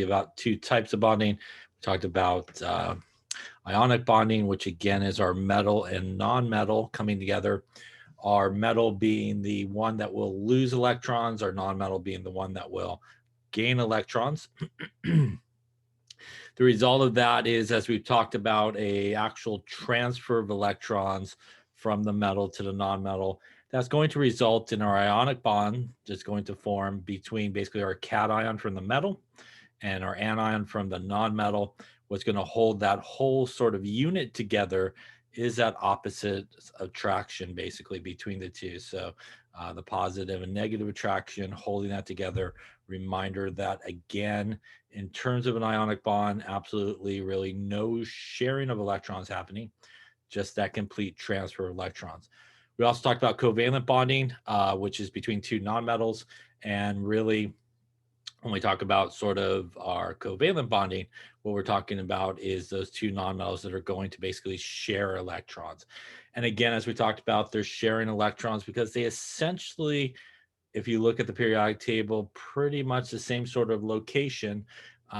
about two types of bonding. We talked about ionic bonding, which again is our metal and non-metal coming together. Our metal being the one that will lose electrons, our non-metal being the one that will gain electrons. The result of that is, as we've talked about, a actual transfer of electrons from the metal to the non-metal. That's going to result in our ionic bond that's going to form between basically our cation from the metal and our anion from the non-metal. What's going to hold that whole sort of unit together is that opposite attraction basically between the two. So the positive and negative attraction holding that together. Reminder that again, in terms of an ionic bond, absolutely really no sharing of electrons happening, just that complete transfer of electrons. We also talked about covalent bonding, which is between two nonmetals. And really, when we talk about sort of our covalent bonding, what we're talking about is those two nonmetals that are going to basically share electrons. And again, as we talked about, they're sharing electrons because they essentially, if you look at the periodic table, pretty much the same sort of location,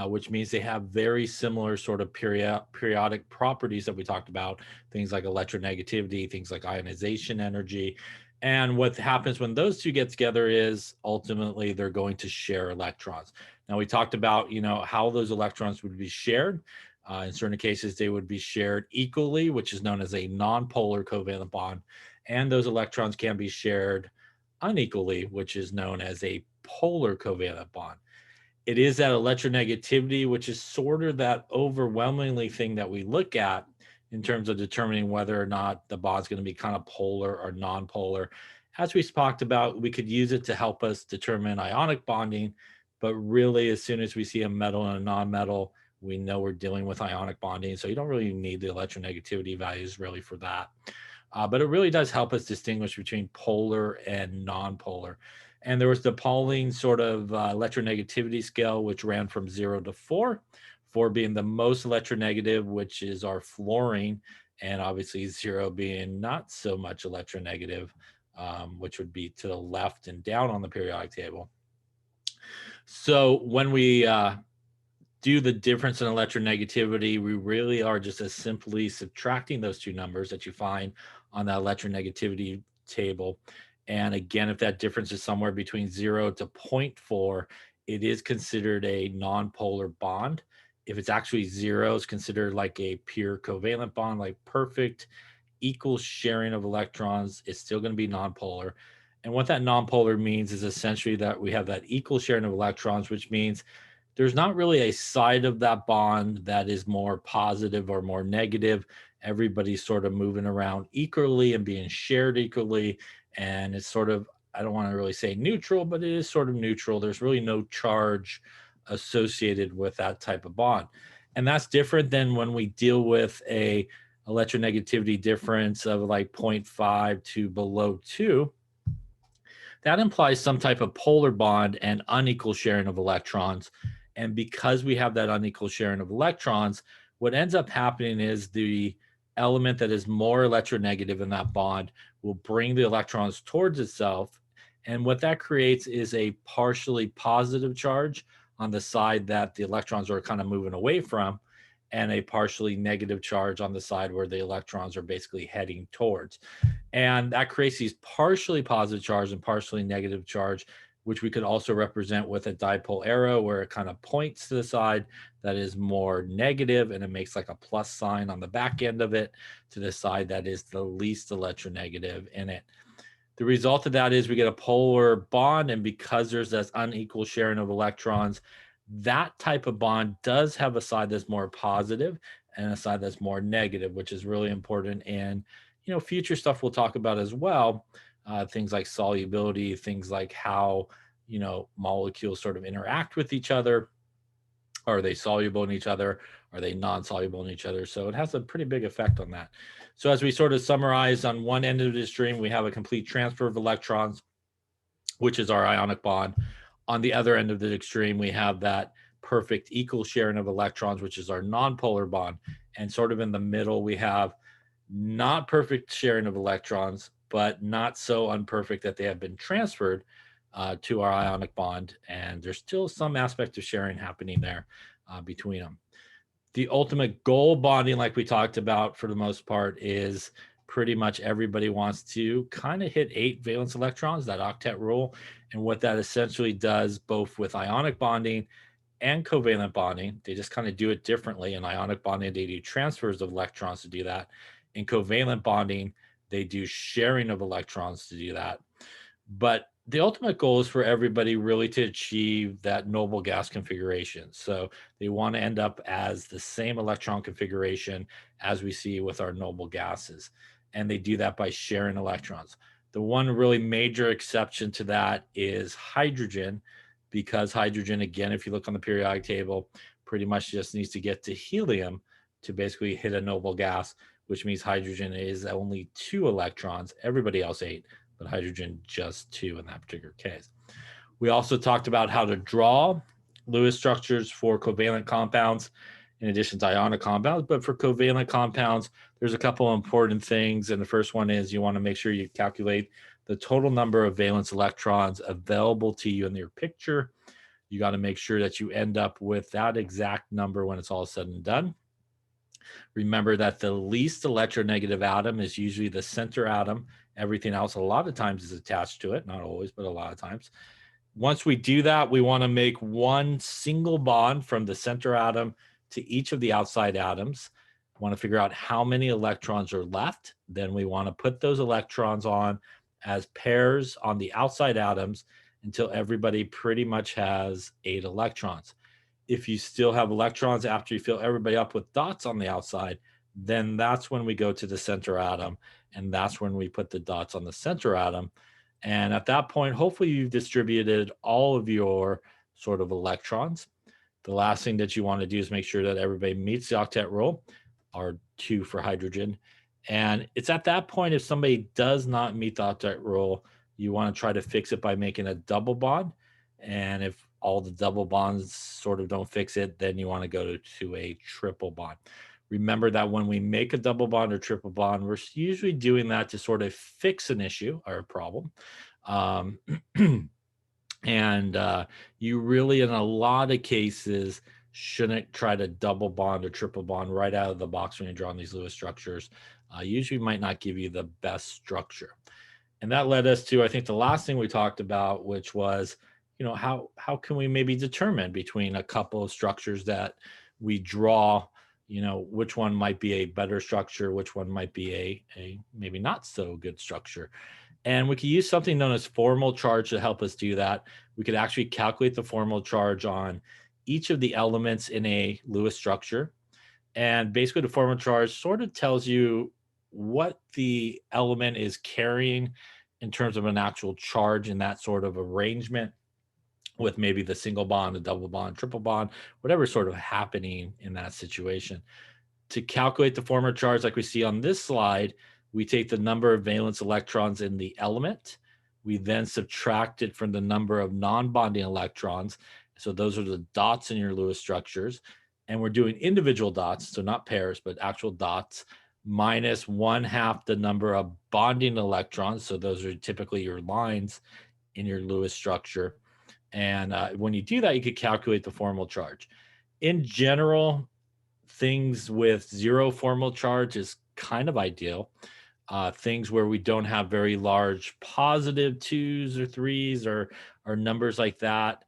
which means they have very similar sort of periodic properties that we talked about, things like electronegativity, things like ionization energy. And what happens when those two get together is ultimately they're going to share electrons. Now, we talked about, how those electrons would be shared. In certain cases, they would be shared equally, which is known as a nonpolar covalent bond. And those electrons can be shared unequally, which is known as a polar covalent bond. It is that electronegativity, which is sort of that overwhelmingly thing that we look at in terms of determining whether or not the bond's going to be kind of polar or non-polar. As we talked about, we could use it to help us determine ionic bonding, but really as soon as we see a metal and a non-metal, we know we're dealing with ionic bonding. So you don't really need the electronegativity values really for that. But it really does help us distinguish between polar and non-polar. And there was the Pauling sort of electronegativity scale, which ran from 0 to 4, 4 being the most electronegative, which is our fluorine, and obviously 0 being not so much electronegative, which would be to the left and down on the periodic table. So when we do the difference in electronegativity, we really are just as simply subtracting those two numbers that you find on that electronegativity table. And again, if that difference is somewhere between 0 to 0.4, it is considered a nonpolar bond. If it's actually 0, it's considered like a pure covalent bond, like perfect equal sharing of electrons. It's still going to be nonpolar. And what that nonpolar means is essentially that we have that equal sharing of electrons, which means there's not really a side of that bond that is more positive or more negative. Everybody's sort of moving around equally and being shared equally. And it's sort of, I don't want to really say neutral, but it is sort of neutral. There's really no charge associated with that type of bond. And that's different than when we deal with a electronegativity difference of like 0.5 to below 2. That implies some type of polar bond and unequal sharing of electrons. And because we have that unequal sharing of electrons, what ends up happening is the element that is more electronegative in that bond will bring the electrons towards itself. And what that creates is a partially positive charge on the side that the electrons are kind of moving away from, and a partially negative charge on the side where the electrons are basically heading towards. And that creates these partially positive charge and partially negative charge, which we could also represent with a dipole arrow where it kind of points to the side that is more negative, and it makes like a plus sign on the back end of it to the side that is the least electronegative in it. The result of that is we get a polar bond, and because there's this unequal sharing of electrons, that type of bond does have a side that's more positive and a side that's more negative, which is really important. And future stuff we'll talk about as well, things like solubility, things like how molecules sort of interact with each other. Are they soluble in each other? Are they non-soluble in each other? So it has a pretty big effect on that. So as we sort of summarize, on one end of the stream, we have a complete transfer of electrons, which is our ionic bond. On the other end of the extreme, we have that perfect equal sharing of electrons, which is our nonpolar bond. And sort of in the middle, we have not perfect sharing of electrons, but not so unperfect that they have been transferred, to our ionic bond, and there's still some aspect of sharing happening there between them. The ultimate goal bonding, like we talked about for the most part, is pretty much everybody wants to kind of hit 8 valence electrons, that octet rule. And what that essentially does, both with ionic bonding and covalent bonding, they just kind of do it differently. In ionic bonding, they do transfers of electrons to do that. In covalent bonding, they do sharing of electrons to do that. But the ultimate goal is for everybody really to achieve that noble gas configuration. So they want to end up as the same electron configuration as we see with our noble gases. And they do that by sharing electrons. The one really major exception to that is hydrogen, because hydrogen, again, if you look on the periodic table, pretty much just needs to get to helium to basically hit a noble gas, which means hydrogen is only 2 electrons, everybody else 8, but hydrogen just 2 in that particular case. We also talked about how to draw Lewis structures for covalent compounds in addition to ionic compounds. But for covalent compounds, there's a couple of important things. And the first one is you want to make sure you calculate the total number of valence electrons available to you in your picture. You got to make sure that you end up with that exact number when it's all said and done. Remember that the least electronegative atom is usually the center atom. Everything else a lot of times is attached to it, not always, but a lot of times. Once we do that, we want to make one single bond from the center atom to each of the outside atoms. We want to figure out how many electrons are left. Then we want to put those electrons on as pairs on the outside atoms until everybody pretty much has 8 electrons. If you still have electrons after you fill everybody up with dots on the outside, then that's when we go to the center atom, and that's when we put the dots on the center atom. And at that point, hopefully you've distributed all of your sort of electrons. The last thing that you want to do is make sure that everybody meets the octet rule, or 2 for hydrogen. And it's at that point, if somebody does not meet the octet rule, you want to try to fix it by making a double bond. And if all the double bonds sort of don't fix it, then you want to go to a triple bond. Remember that when we make a double bond or triple bond, we're usually doing that to sort of fix an issue or a problem. And you really, in a lot of cases, shouldn't try to double bond or triple bond right out of the box when you're drawing these Lewis structures. Usually might not give you the best structure. And that led us to, I think, the last thing we talked about, which was, how can we maybe determine between a couple of structures that we draw, which one might be a better structure, which one might be a maybe not so good structure. And we could use something known as formal charge to help us do that. We could actually calculate the formal charge on each of the elements in a Lewis structure. And basically the formal charge sort of tells you what the element is carrying in terms of an actual charge in that sort of arrangement, with maybe the single bond, the double bond, triple bond, whatever sort of happening in that situation. To calculate the formal charge like we see on this slide, we take the number of valence electrons in the element. We then subtract it from the number of non-bonding electrons. So those are the dots in your Lewis structures. And we're doing individual dots, so not pairs, but actual dots, minus 1/2 the number of bonding electrons. So those are typically your lines in your Lewis structure. And when you do that, you could calculate the formal charge. In general, things with 0 formal charge is kind of ideal. Things where we don't have very large positive 2s or 3s or numbers like that,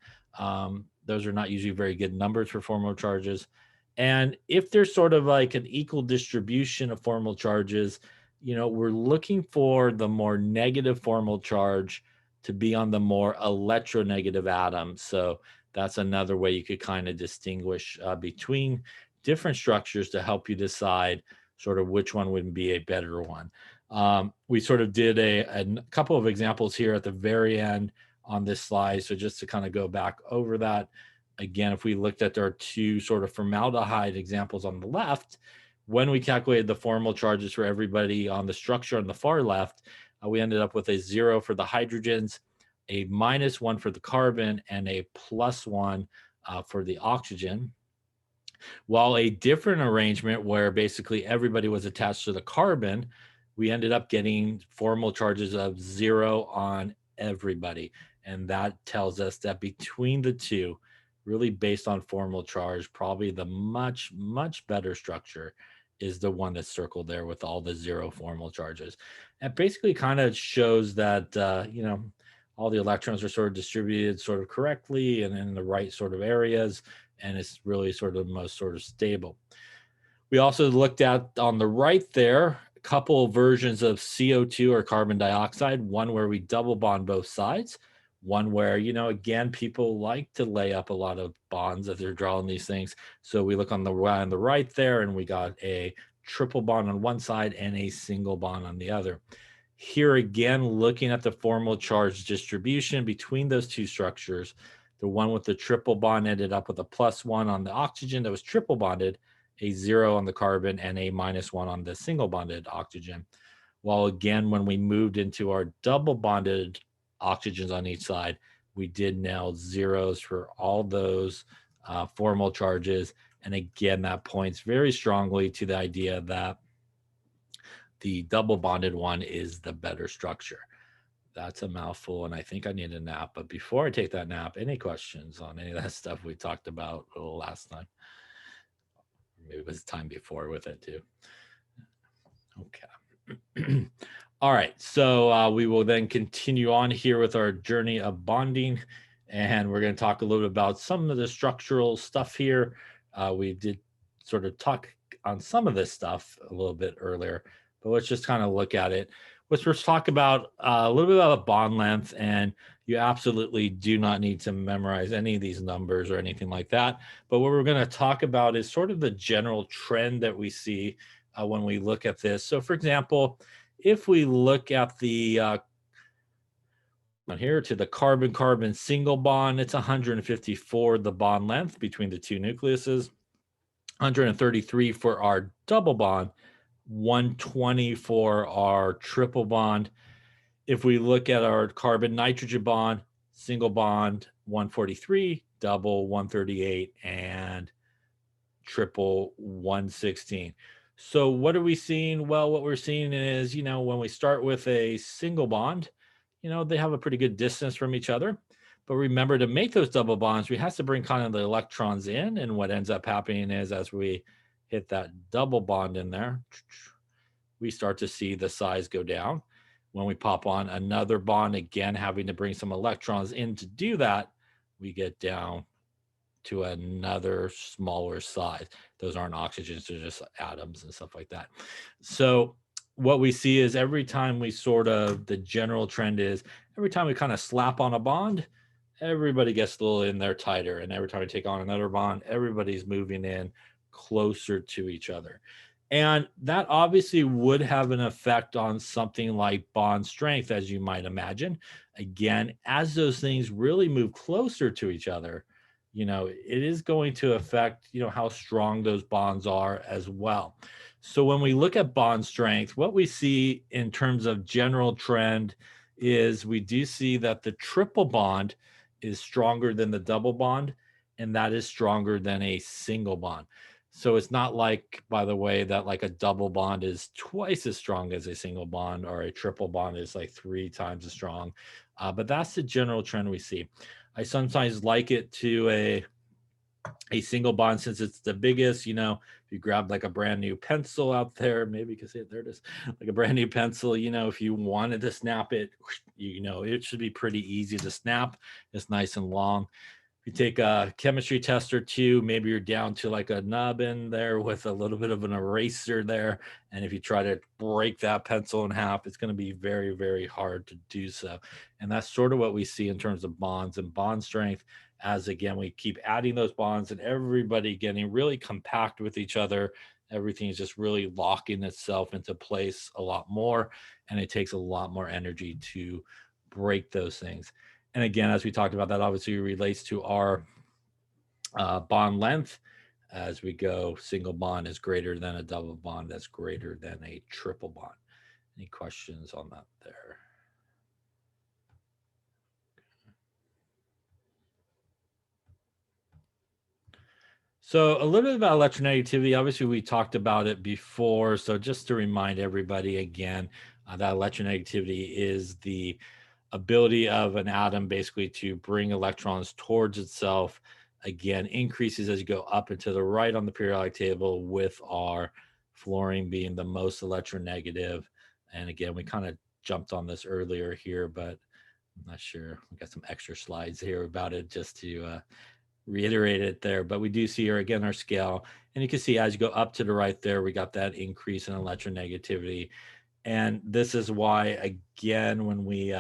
those are not usually very good numbers for formal charges. And if there's sort of like an equal distribution of formal charges, we're looking for the more negative formal charge to be on the more electronegative atom. So that's another way you could kind of distinguish between different structures to help you decide sort of which one would be a better one. We sort of did a couple of examples here at the very end on this slide. So just to kind of go back over that, again, if we looked at our 2 sort of formaldehyde examples on the left, when we calculated the formal charges for everybody on the structure on the far left, we ended up with a 0 for the hydrogens, a -1 for the carbon, and a +1 for the oxygen. While a different arrangement where basically everybody was attached to the carbon, we ended up getting formal charges of 0 on everybody. And that tells us that between the two, really based on formal charge, probably the much, much better structure is the one that's circled there with all the 0 formal charges. And basically kind of shows that, all the electrons are sort of distributed sort of correctly and in the right sort of areas. And it's really sort of the most sort of stable. We also looked at on the right there, a couple of versions of CO2 or carbon dioxide, one where we double bond both sides, one where, again, people like to lay up a lot of bonds as they're drawing these things. So we look on the right there, and we got a triple bond on one side and a single bond on the other. Here again, looking at the formal charge distribution between those two structures, the one with the triple bond ended up with a +1 on the oxygen that was triple bonded, a 0 on the carbon, and a -1 on the single bonded oxygen. While again, when we moved into our double bonded oxygens on each side, we did nail zeros for all those formal charges. And again, that points very strongly to the idea that the double bonded one is the better structure. That's a mouthful, and I think I need a nap. But before I take that nap, any questions on any of that stuff we talked about last time? Maybe it was time before with it too. Okay. All right, so we will then continue on here with our journey of bonding, and we're going to talk a little bit about some of the structural stuff here. We did sort of talk on some of this stuff a little bit earlier, but let's just kind of look at it. Let's first talk about a little bit about bond length, and you absolutely do not need to memorize any of these numbers or anything like that. But what we're going to talk about is sort of the general trend that we see when we look at this. So for example, if we look at the on here to the carbon-carbon single bond, it's 154, the bond length between the two nucleuses, 133 for our double bond, 120 for our triple bond. If we look at our carbon-nitrogen bond, single bond, 143, double 138, and triple 116. So what are we seeing? Well, what we're seeing is, when we start with a single bond, they have a pretty good distance from each other. But remember, to make those double bonds, we have to bring kind of the electrons in. And what ends up happening is as we hit that double bond in there, we start to see the size go down. When we pop on another bond, again, having to bring some electrons in to do that, we get down to another smaller size. Those aren't oxygens, they're just atoms and stuff like that. So what we see is every time we the general trend is every time we kind of slap on a bond, everybody gets a little in there tighter. And every time we take on another bond, everybody's moving in closer to each other. And that obviously would have an effect on something like bond strength, as you might imagine. Again, as those things really move closer to each other, it is going to affect, how strong those bonds are as well. So when we look at bond strength, what we see in terms of general trend is we do see that the triple bond is stronger than the double bond, and that is stronger than a single bond. So it's not like, by the way, that like a double bond is twice as strong as a single bond, or a triple bond is like 3 times as strong. But that's the general trend we see. I sometimes like it to a single bond since it's the biggest. If you grab like a brand new pencil out there, maybe you can see it, there it is, like a brand new pencil, if you wanted to snap it, it should be pretty easy to snap. It's nice and long. If you take a chemistry test or two, maybe you're down to like a nub in there with a little bit of an eraser there. And if you try to break that pencil in half, it's going to be very, very hard to do so. And that's sort of what we see in terms of bonds and bond strength, as again, we keep adding those bonds and everybody getting really compact with each other. Everything is just really locking itself into place a lot more. And it takes a lot more energy to break those things. And again, as we talked about, that obviously relates to our bond length. As we go, single bond is greater than a double bond that's greater than a triple bond. Any questions on that there? So a little bit about electronegativity. Obviously, we talked about it before. So just to remind everybody again, that electronegativity is the ability of an atom basically to bring electrons towards itself, again, increases as you go up and to the right on the periodic table, with our fluorine being the most electronegative. And again, we kind of jumped on this earlier here, but I'm not sure. We got some extra slides here about it just to reiterate it there. But we do see here again our scale, and you can see as you go up to the right there, we got that increase in electronegativity. And this is why, again, when we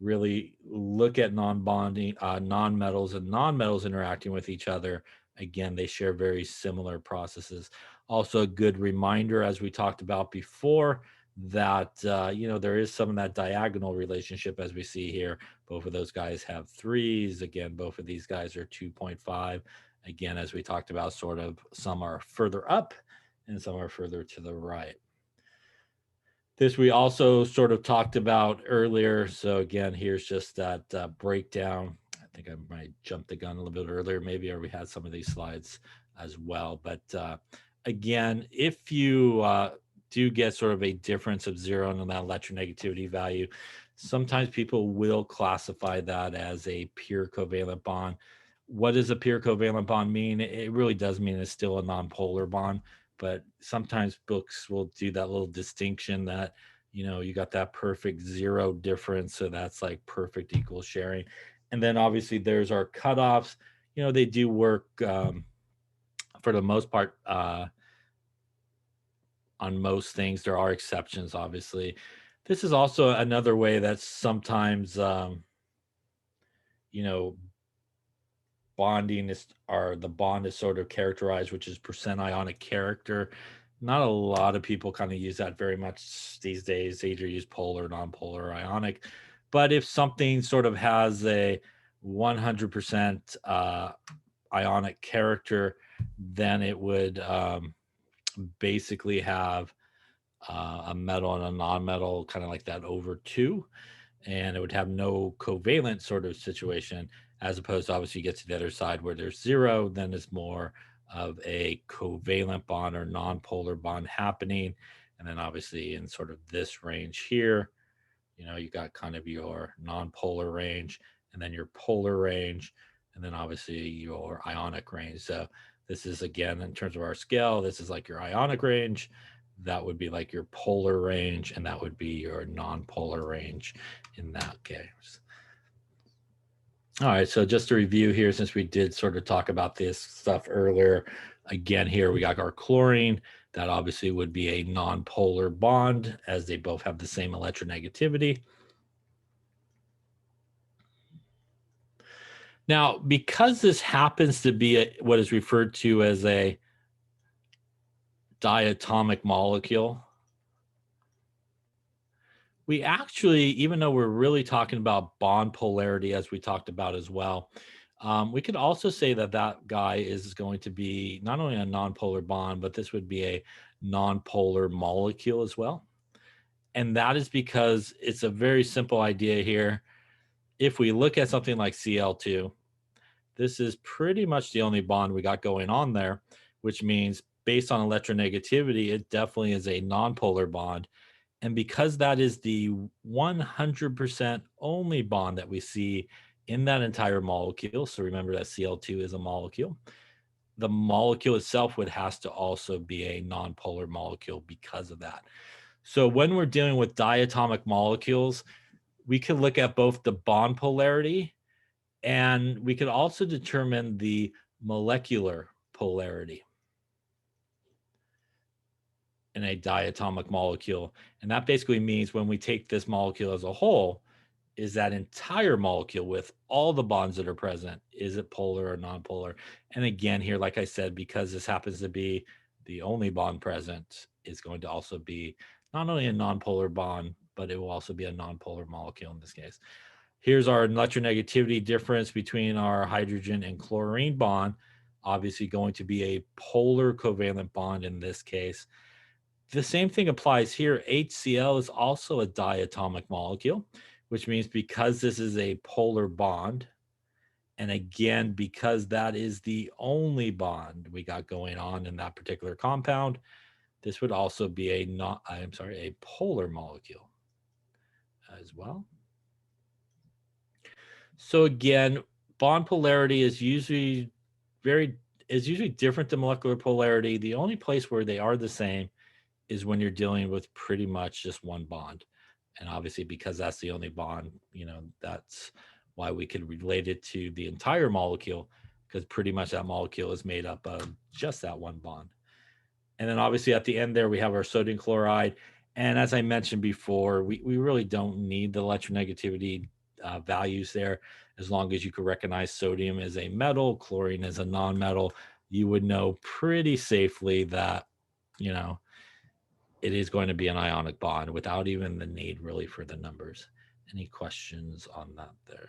really look at non-bonding non-metals and non-metals interacting with each other, again, they share very similar processes. Also a good reminder, as we talked about before, that there is some of that diagonal relationship as we see here. Both of those guys have 3s. Again, both of these guys are 2.5. Again, as we talked about, sort of some are further up and some are further to the right. This we also sort of talked about earlier. So again, here's just that breakdown. I think I might jump the gun a little bit earlier, maybe, or we had some of these slides as well. But again, if you do get sort of a difference of 0 in that electronegativity value, sometimes people will classify that as a pure covalent bond. What does a pure covalent bond mean? It really does mean it's still a nonpolar bond, but sometimes books will do that little distinction that, you got that perfect 0 difference. So that's like perfect equal sharing. And then obviously there's our cutoffs. They do work for the most part on most things. There are exceptions, obviously. This is also another way that sometimes, bonding is, or the bond is sort of characterized, which is percent ionic character. Not a lot of people kind of use that very much these days. They either use polar, nonpolar, or ionic. But if something sort of has a 100% ionic character, then it would basically have a metal and a non-metal, kind of like that over 2. And it would have no covalent sort of situation, as opposed to obviously you get to the other side where there's 0, then it's more of a covalent bond or non-polar bond happening. And then obviously in sort of this range here, you got kind of your non-polar range, and then your polar range, and then obviously your ionic range. So this is, again, in terms of our scale, this is like your ionic range. That would be like your polar range, and that would be your non-polar range in that case. All right, so just to review here, since we did sort of talk about this stuff earlier, again, here we got our chlorine. That obviously would be a non-polar bond, as they both have the same electronegativity. Now, because this happens to be what is referred to as a diatomic molecule, we actually, even though we're really talking about bond polarity, as we talked about as well, we could also say that that guy is going to be not only a nonpolar bond, but this would be a nonpolar molecule as well. And that is because it's a very simple idea here. If we look at something like Cl2, this is pretty much the only bond we got going on there, which means based on electronegativity, it definitely is a nonpolar bond. And because that is the 100% only bond that we see in that entire molecule, so remember that Cl2 is a molecule, the molecule itself would has to also be a nonpolar molecule because of that. So when we're dealing with diatomic molecules, we can look at both the bond polarity, and we could also determine the molecular polarity in a diatomic molecule. And that basically means when we take this molecule as a whole, is that entire molecule with all the bonds that are present, is it polar or nonpolar? And again, here, like I said, because this happens to be the only bond present, is going to also be not only a nonpolar bond, but it will also be a nonpolar molecule in this case. Here's our electronegativity difference between our hydrogen and chlorine bond, obviously going to be a polar covalent bond in this case. The same thing applies here. HCl is also a diatomic molecule, which means because this is a polar bond, and again, because that is the only bond we got going on in that particular compound, this would also be a polar molecule as well. So again, bond polarity is usually different than molecular polarity. The only place where they are the same is when you're dealing with pretty much just one bond. And obviously, because that's the only bond, that's why we could relate it to the entire molecule, because pretty much that molecule is made up of just that one bond. And then obviously at the end there, we have our sodium chloride. And as I mentioned before, we really don't need the electronegativity values there. As long as you can recognize sodium as a metal, chlorine as a non-metal, you would know pretty safely that, it is going to be an ionic bond without even the need really for the numbers. Any questions on that there?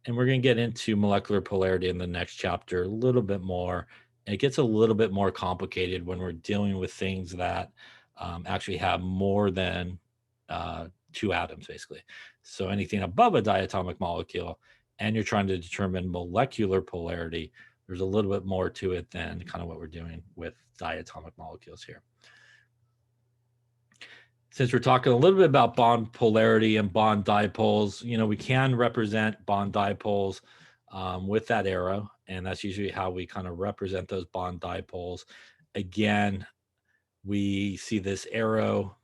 And we're going to get into molecular polarity in the next chapter a little bit more. It gets a little bit more complicated when we're dealing with things that actually have more than two atoms, basically. So anything above a diatomic molecule, and you're trying to determine molecular polarity, there's a little bit more to it than kind of what we're doing with diatomic molecules here. Since we're talking a little bit about bond polarity and bond dipoles, we can represent bond dipoles with that arrow, and that's usually how we kind of represent those bond dipoles. Again, we see this arrow.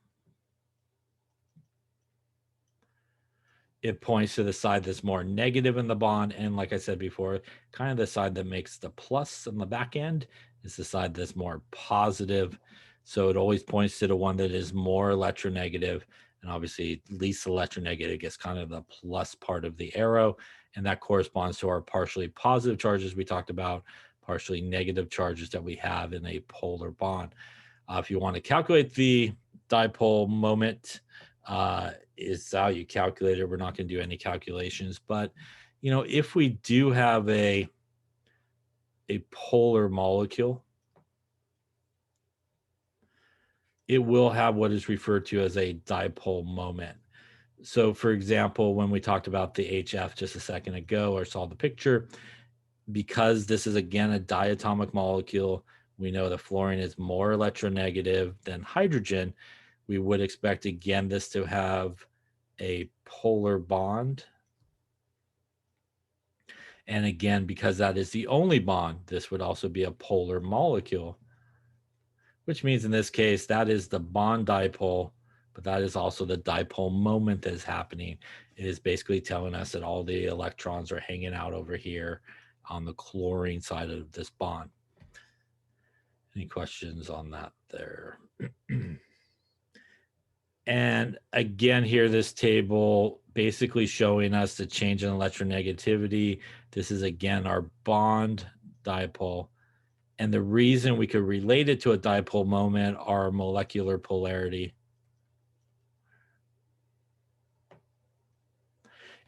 It points to the side that's more negative in the bond, and like I said before, kind of the side that makes the plus on the back end is the side that's more positive. So it always points to the one that is more electronegative, and obviously least electronegative gets kind of the plus part of the arrow, and that corresponds to our partially positive charges we talked about, partially negative charges that we have in a polar bond. If you want to calculate the dipole moment, is how you calculate it. We're not going to do any calculations, but if we do have a polar molecule, it will have what is referred to as a dipole moment. So for example, when we talked about the HF just a second ago, or saw the picture, because this is again a diatomic molecule, we know the fluorine is more electronegative than hydrogen. We would expect again this to have a polar bond. And again, because that is the only bond, this would also be a polar molecule, which means in this case, that is the bond dipole, but that is also the dipole moment that is happening. It is basically telling us that all the electrons are hanging out over here on the chlorine side of this bond. Any questions on that there? And again, here, this table basically showing us the change in electronegativity. This is again our bond dipole. And the reason we could relate it to a dipole moment, our molecular polarity,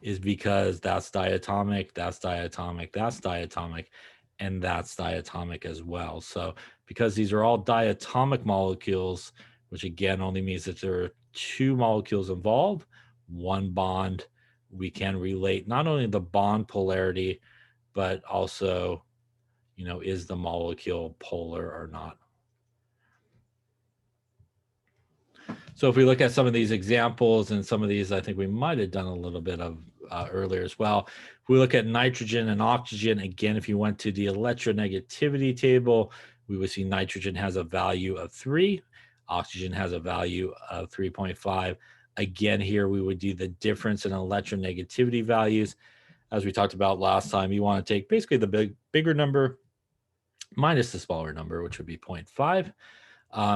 is because that's diatomic, that's diatomic, that's diatomic, and that's diatomic as well. So because these are all diatomic molecules, which again only means that there are two molecules involved, one bond, we can relate not only the bond polarity, but also, is the molecule polar or not? So if we look at some of these examples, and some of these I think we might have done a little bit of earlier as well. If we look at nitrogen and oxygen, again, if you went to the electronegativity table, we would see nitrogen has a value of 3, oxygen has a value of 3.5. Again, here we would do the difference in electronegativity values. As we talked about last time, you want to take basically the bigger number minus the smaller number, which would be 0.5.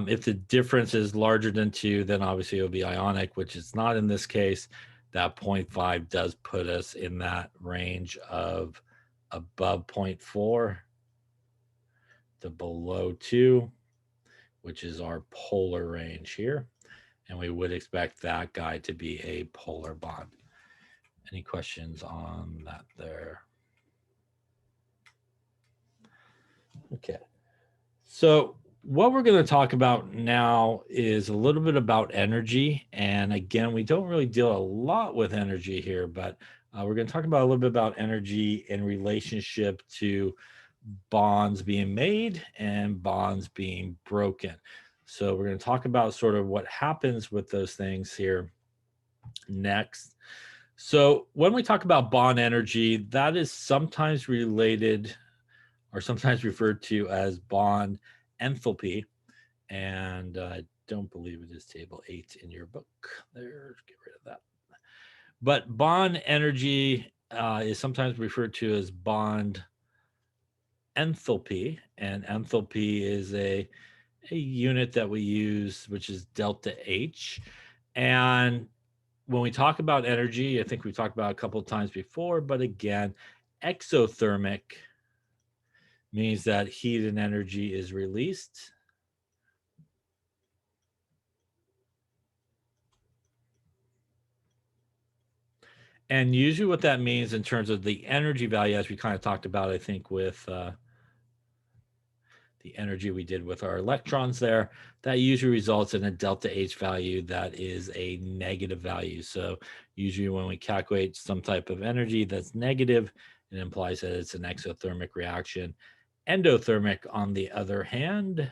If the difference is larger than 2, then obviously it will be ionic, which is not in this case. That 0.5 does put us in that range of above 0.4 to below 2, which is our polar range here. And we would expect that guy to be a polar bond. Any questions on that there? Okay. So what we're going to talk about now is a little bit about energy. And again, we don't really deal a lot with energy here, but we're going to talk about a little bit about energy in relationship to bonds being made and bonds being broken. So we're going to talk about sort of what happens with those things here next. So when we talk about bond energy, that is sometimes related or sometimes referred to as bond enthalpy. And I don't believe it is table 8 in your book. There, get rid of that. But bond energy is sometimes referred to as bond enthalpy. And enthalpy is a unit that we use, which is delta H. And when we talk about energy, I think we've talked about it a couple of times before, but again, exothermic means that heat and energy is released. And usually what that means in terms of the energy value, as we kind of talked about, I think with the energy we did with our electrons there, that usually results in a delta H value that is a negative value. So usually when we calculate some type of energy that's negative, it implies that it's an exothermic reaction. Endothermic, on the other hand,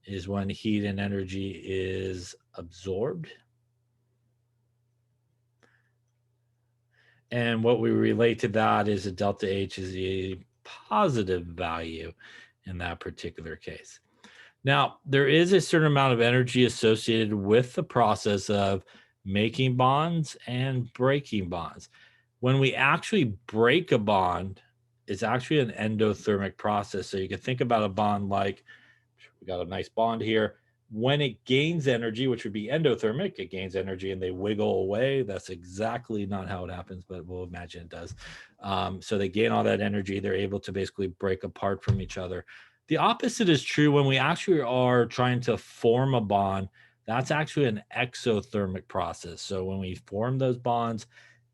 is when heat and energy is absorbed. And what we relate to that is a delta H is a positive value in that particular case. Now, there is a certain amount of energy associated with the process of making bonds and breaking bonds. When we actually break a bond, it's actually an endothermic process. So you can think about a bond like, we got a nice bond here. When it gains energy, which would be endothermic, it gains energy and they wiggle away. That's exactly not how it happens, but we'll imagine it does. So they gain all that energy. They're able to basically break apart from each other. The opposite is true when we actually are trying to form a bond. That's actually an exothermic process. So when we form those bonds,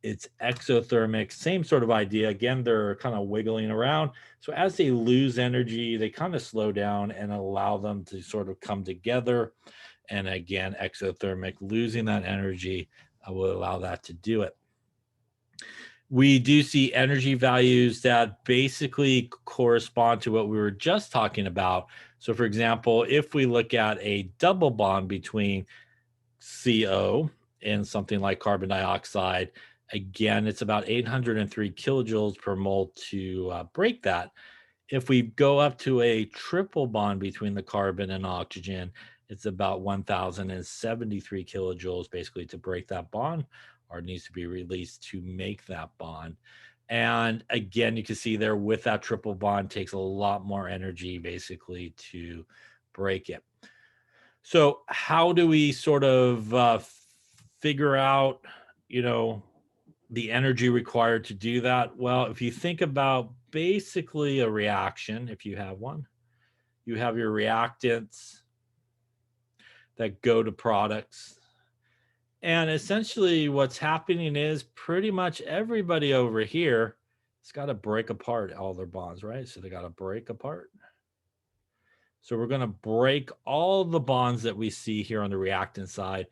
it's exothermic, same sort of idea. Again, they're kind of wiggling around. So as they lose energy, they kind of slow down and allow them to sort of come together. And again, exothermic, losing that energy will allow that to do it. We do see energy values that basically correspond to what we were just talking about. So for example, if we look at a double bond between CO and something like carbon dioxide, again, it's about 803 kilojoules per mole to break that. If we go up to a triple bond between the carbon and oxygen, it's about 1073 kilojoules basically to break that bond, or it needs to be released to make that bond. And again, you can see there with that triple bond takes a lot more energy basically to break it. So how do we sort of figure out, the energy required to do that? Well, if you think about basically a reaction, if you have one, you have your reactants that go to products. And essentially what's happening is pretty much everybody over here has got to break apart all their bonds, right? So they got to break apart. So we're going to break all the bonds that we see here on the reactant side.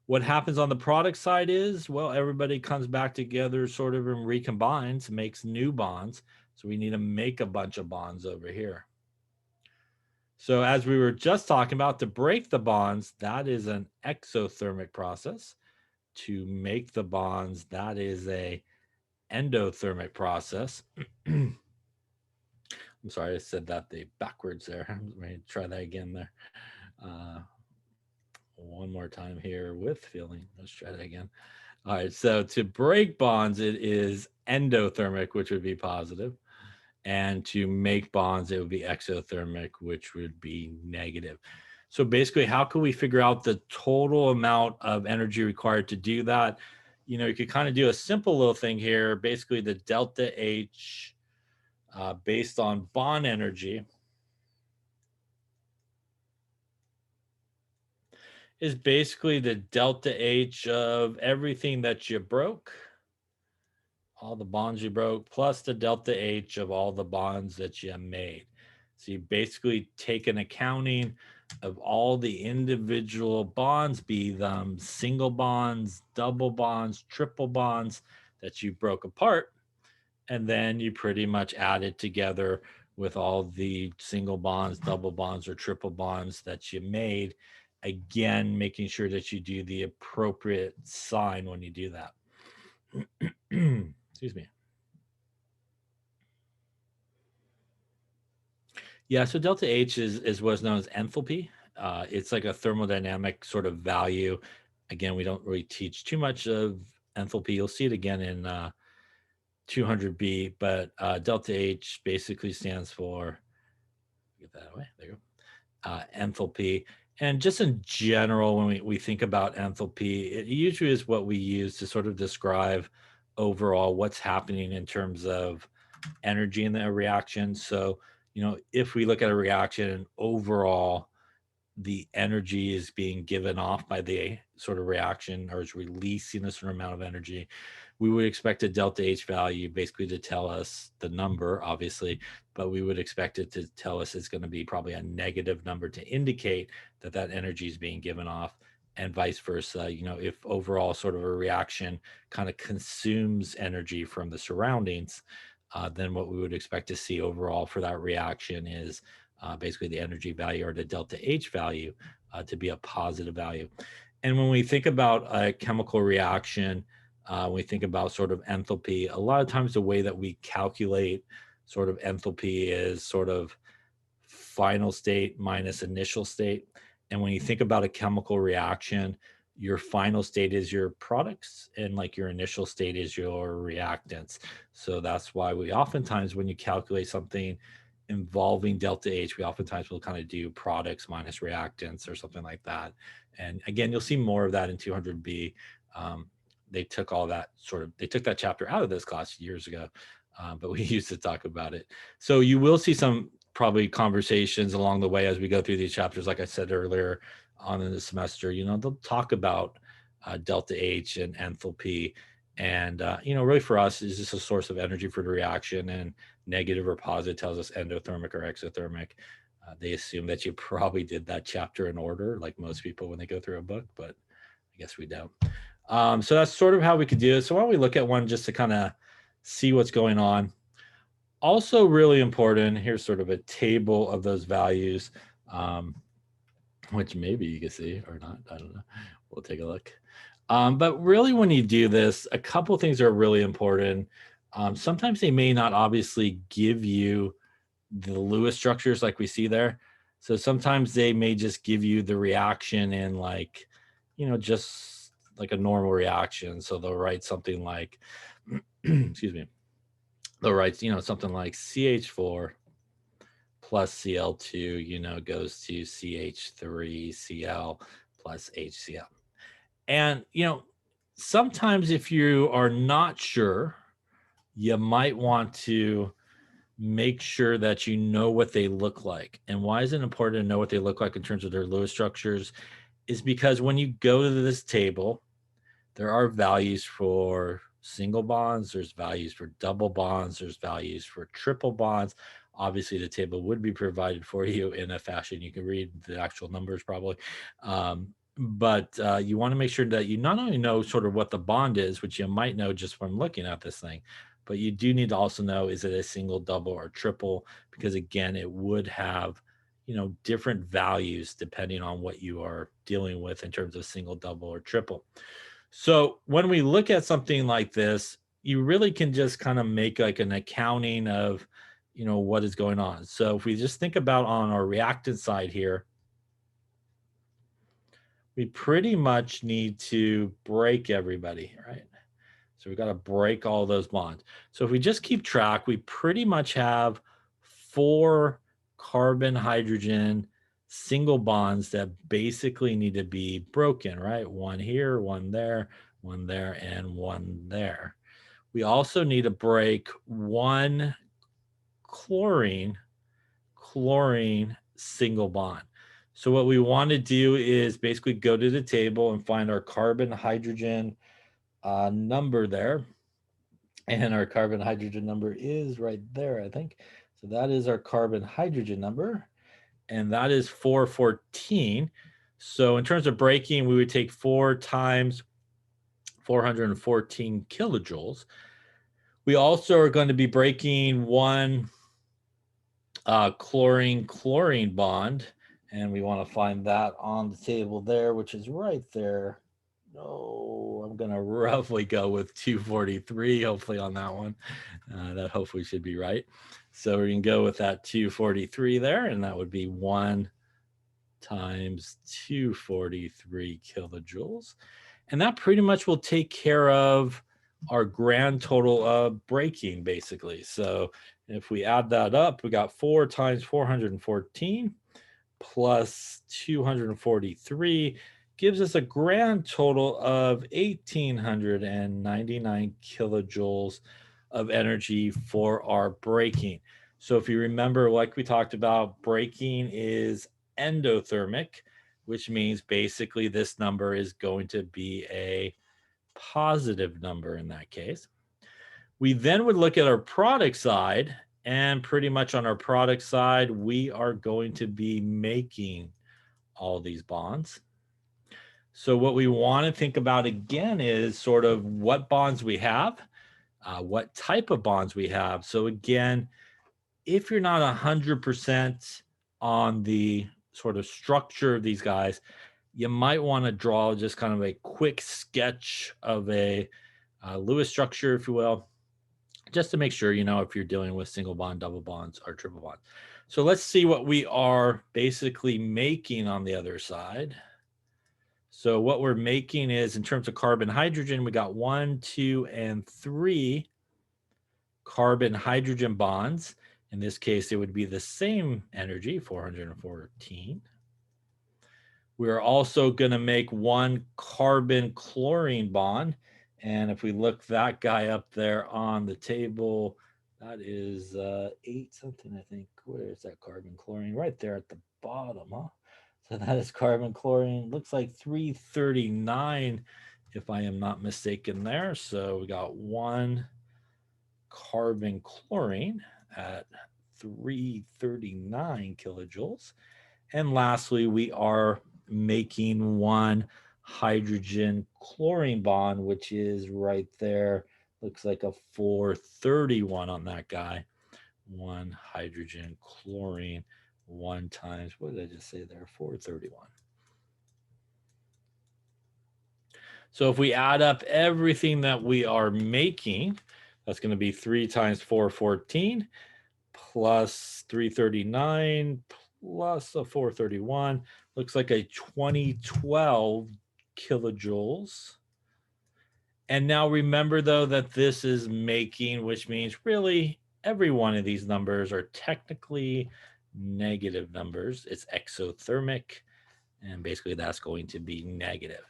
What happens on the product side is, well, everybody comes back together sort of and recombines, makes new bonds. So we need to make a bunch of bonds over here. So as we were just talking about, to break the bonds, that is an exothermic process. To make the bonds, that is a endothermic process. I'm sorry, I said that backwards there. Let me try that again there. One more time here with feeling. Let's try that again. All right, so to break bonds, it is endothermic, which would be positive. And to make bonds, it would be exothermic, which would be negative. So basically, how can we figure out the total amount of energy required to do that? You could kind of do a simple little thing here. Basically, the delta H based on bond energy is basically the delta H of everything that you broke, all the bonds you broke, plus the delta H of all the bonds that you made. So you basically take an accounting of all the individual bonds, be them single bonds, double bonds, triple bonds that you broke apart, and then you pretty much add it together with all the single bonds, double bonds, or triple bonds that you made. Again, making sure that you do the appropriate sign when you do that. Excuse me. Yeah, so delta H is what's known as enthalpy. It's like a thermodynamic sort of value. Again, we don't really teach too much of enthalpy. You'll see it again in 200B, but delta H basically stands for, get that away, there you go, enthalpy. And just in general, when we think about enthalpy, it usually is what we use to sort of describe overall what's happening in terms of energy in the reaction. So, if we look at a reaction and overall the energy is being given off by the sort of reaction or is releasing a certain amount of energy, we would expect a delta H value basically to tell us the number, obviously, but we would expect it to tell us it's going to be probably a negative number to indicate that that energy is being given off, and vice versa. If overall sort of a reaction kind of consumes energy from the surroundings, then what we would expect to see overall for that reaction is basically the energy value or the delta H value to be a positive value. And when we think about a chemical reaction, we think about sort of enthalpy. A lot of times the way that we calculate sort of enthalpy is sort of final state minus initial state. And when you think about a chemical reaction, your final state is your products and like your initial state is your reactants. So that's why we oftentimes, when you calculate something involving delta H, we oftentimes will kind of do products minus reactants or something like that. And again, you'll see more of that in 200B. They took that chapter out of this class years ago, but we used to talk about it. So you will see some probably conversations along the way as we go through these chapters. Like I said earlier on in the semester, they'll talk about delta H and enthalpy. And, really for us, is this a source of energy for the reaction? And negative or positive tells us endothermic or exothermic. They assume that you probably did that chapter in order, like most people when they go through a book, but I guess we don't. So that's sort of how we could do it. So why don't we look at one just to kind of see what's going on. Also really important, here's sort of a table of those values, which maybe you can see or not, I don't know. We'll take a look. But really when you do this, a couple things are really important. Sometimes they may not obviously give you the Lewis structures like we see there. So sometimes they may just give you the reaction in like, just like a normal reaction. So they'll write something like, excuse me, they'll write, something like CH4 plus Cl2, goes to CH3Cl plus HCl. And, sometimes if you are not sure, you might want to make sure that you know what they look like. And why is it important to know what they look like in terms of their Lewis structures? Is because when you go to this table, there are values for single bonds, there's values for double bonds, there's values for triple bonds. Obviously, the table would be provided for you in a fashion you can read the actual numbers probably. But you want to make sure that you not only know sort of what the bond is, which you might know just from looking at this thing, but you do need to also know, is it a single, double, or triple? Because again, it would have, different values depending on what you are dealing with in terms of single, double, or triple. So when we look at something like this, you really can just kind of make like an accounting of, what is going on. So if we just think about on our reactant side here, we pretty much need to break everybody, right? So we've got to break all those bonds. So if we just keep track, we pretty much have 4 carbon hydrogen single bonds that basically need to be broken, right? One here, one there, and one there. We also need to break 1 chlorine single bond. So what we want to do is basically go to the table and find our carbon hydrogen number there. And our carbon hydrogen number is right there, I think. So that is our carbon hydrogen number. And that is 414. So in terms of breaking, we would take 4 times 414 kilojoules. We also are going to be breaking 1 chlorine bond. And we want to find that on the table there, which is right there. No, I'm gonna roughly go with 243, hopefully on that one. That hopefully should be right. So we can go with that 243 there, and that would be 1 times 243 kilojoules. And that pretty much will take care of our grand total of breaking, basically. So if we add that up, we got 4 times 414 plus 243 gives us a grand total of 1,899 kilojoules of energy for our breaking. So if you remember, like we talked about, breaking is endothermic, which means basically this number is going to be a positive number in that case. We then would look at our product side, and pretty much on our product side, we are going to be making all these bonds. So what we want to think about again is sort of what bonds we have, what type of bonds we have. So again, if you're not 100% on the sort of structure of these guys, you might want to draw just kind of a quick sketch of a Lewis structure, if you will, just to make sure you know if you're dealing with single bond, double bonds, or triple bonds. So let's see what we are basically making on the other side. So what we're making is, in terms of carbon hydrogen, we got 1, 2, and 3 carbon hydrogen bonds. In this case, it would be the same energy, 414. We're also going to make 1 carbon chlorine bond. And if we look that guy up there on the table, that is 8 something, I think. Where is that carbon chlorine? Right there at the bottom, huh? So that is carbon chlorine. Looks like 339, if I am not mistaken there. So we got 1 carbon chlorine at 339 kilojoules. And lastly, we are making 1 hydrogen chlorine bond, which is right there. Looks like a 431 on that guy. 1 hydrogen chlorine, 1 times, what did I just say there? 431. So if we add up everything that we are making, that's going to be 3 times 414 plus 339 plus a 431. Looks like a 2012 kilojoules. And now remember, though, that this is making, which means really every one of these numbers are technically negative numbers. It's exothermic, and basically that's going to be negative.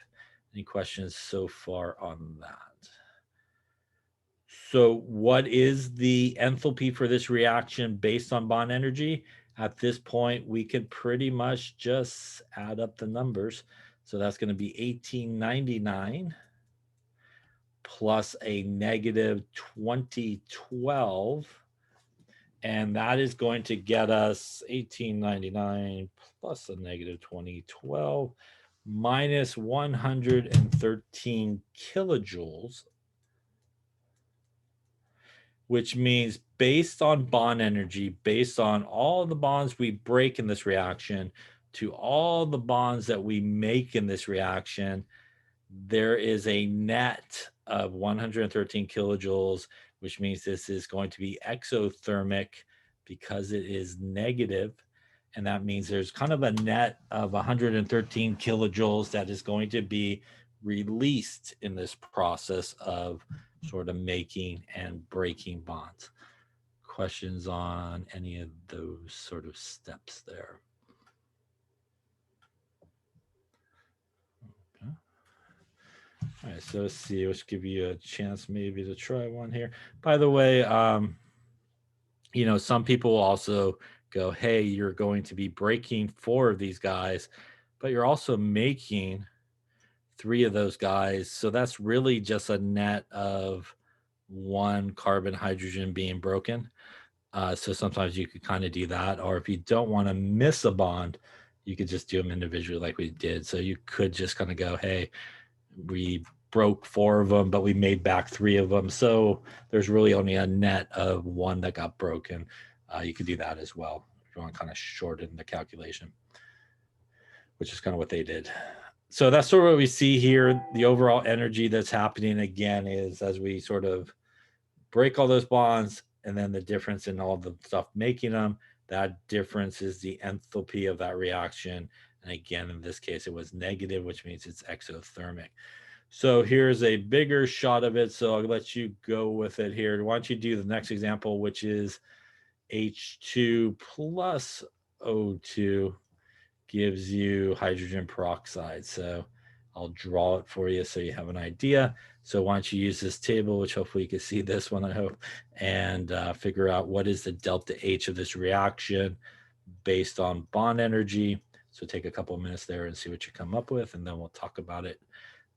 Any questions so far on that? So what is the enthalpy for this reaction based on bond energy? At this point, we can pretty much just add up the numbers. So that's going to be 1899 plus a negative 2012. And that is going to get us 1899 plus a negative 2012 minus 113 kilojoules, which means based on bond energy, based on all the bonds we break in this reaction to all the bonds that we make in this reaction, there is a net of 113 kilojoules, which means this is going to be exothermic because it is negative. And that means there's kind of a net of 113 kilojoules that is going to be released in this process of sort of making and breaking bonds. Questions on any of those sort of steps there? Okay. All right, so let's see. Let's give you a chance maybe to try one here. By the way, you know, some people will also go, hey, you're going to be breaking 4 of these guys, but you're also making 3 of those guys. So that's really just a net of 1 carbon hydrogen being broken. So sometimes you could kind of do that. Or if you don't want to miss a bond, you could just do them individually like we did. So you could just kind of go, hey, we broke 4 of them, but we made back 3 of them. So there's really only a net of 1 that got broken. You could do that as well if you want to kind of shorten the calculation, which is kind of what they did. So that's sort of what we see here. The overall energy that's happening again is as we sort of break all those bonds, and then the difference in all the stuff making them, that difference is the enthalpy of that reaction. And again, in this case, it was negative, which means it's exothermic. So here's a bigger shot of it. So I'll let you go with it here. Why don't you do the next example, which is H2 plus O2 gives you hydrogen peroxide. So I'll draw it for you so you have an idea. So why don't you use this table, which hopefully you can see this one, I hope, and figure out what is the delta H of this reaction based on bond energy. So take a couple of minutes there and see what you come up with, and then we'll talk about it.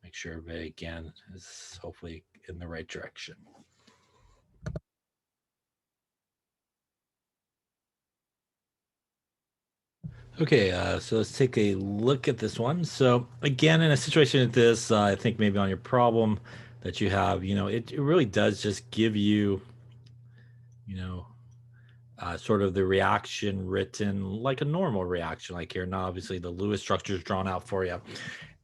Make sure everybody, again, is hopefully in the right direction. Okay, so let's take a look at this one. So again, in a situation like this, I think maybe on your problem that you have, it really does just give you, sort of the reaction written like a normal reaction, like here. Now, obviously, the Lewis structure is drawn out for you.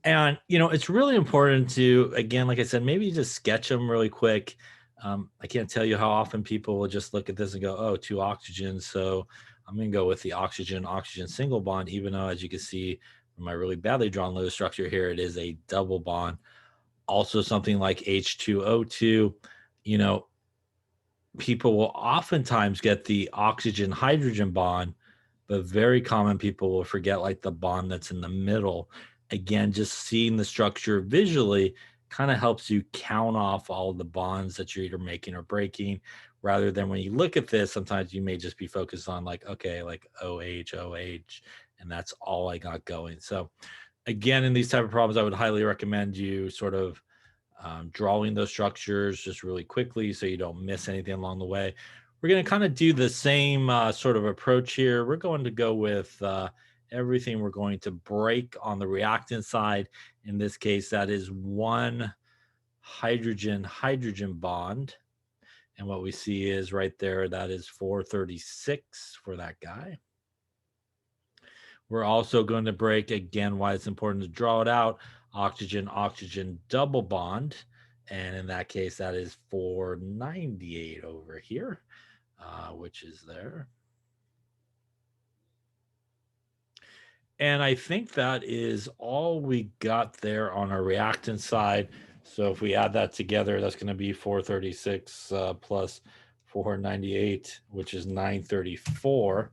And, it's really important to, again, like I said, maybe just sketch them really quick. I can't tell you how often people will just look at this and go, oh, 2 oxygens. So I'm going to go with the oxygen-oxygen single bond, even though, as you can see from my really badly drawn Lewis structure here, it is a double bond. Also, something like H2O2, people will oftentimes get the oxygen-hydrogen bond, but very common people will forget like the bond that's in the middle. Again, just seeing the structure visually kind of helps you count off all the bonds that you're either making or breaking, rather than when you look at this, sometimes you may just be focused on like, okay, like OH, and that's all I got going. So again, in these type of problems, I would highly recommend you sort of drawing those structures just really quickly so you don't miss anything along the way. We're going to kind of do the same sort of approach here. We're going to go with everything we're going to break on the reactant side. In this case, that is one hydrogen-hydrogen bond. And what we see is right there, that is 436 for that guy. We're also going to break, again, why it's important to draw it out, oxygen-oxygen double bond. And in that case, that is 498 over here, which is there. And I think that is all we got there on our reactant side. So if we add that together, that's going to be 436 plus 498, which is 934.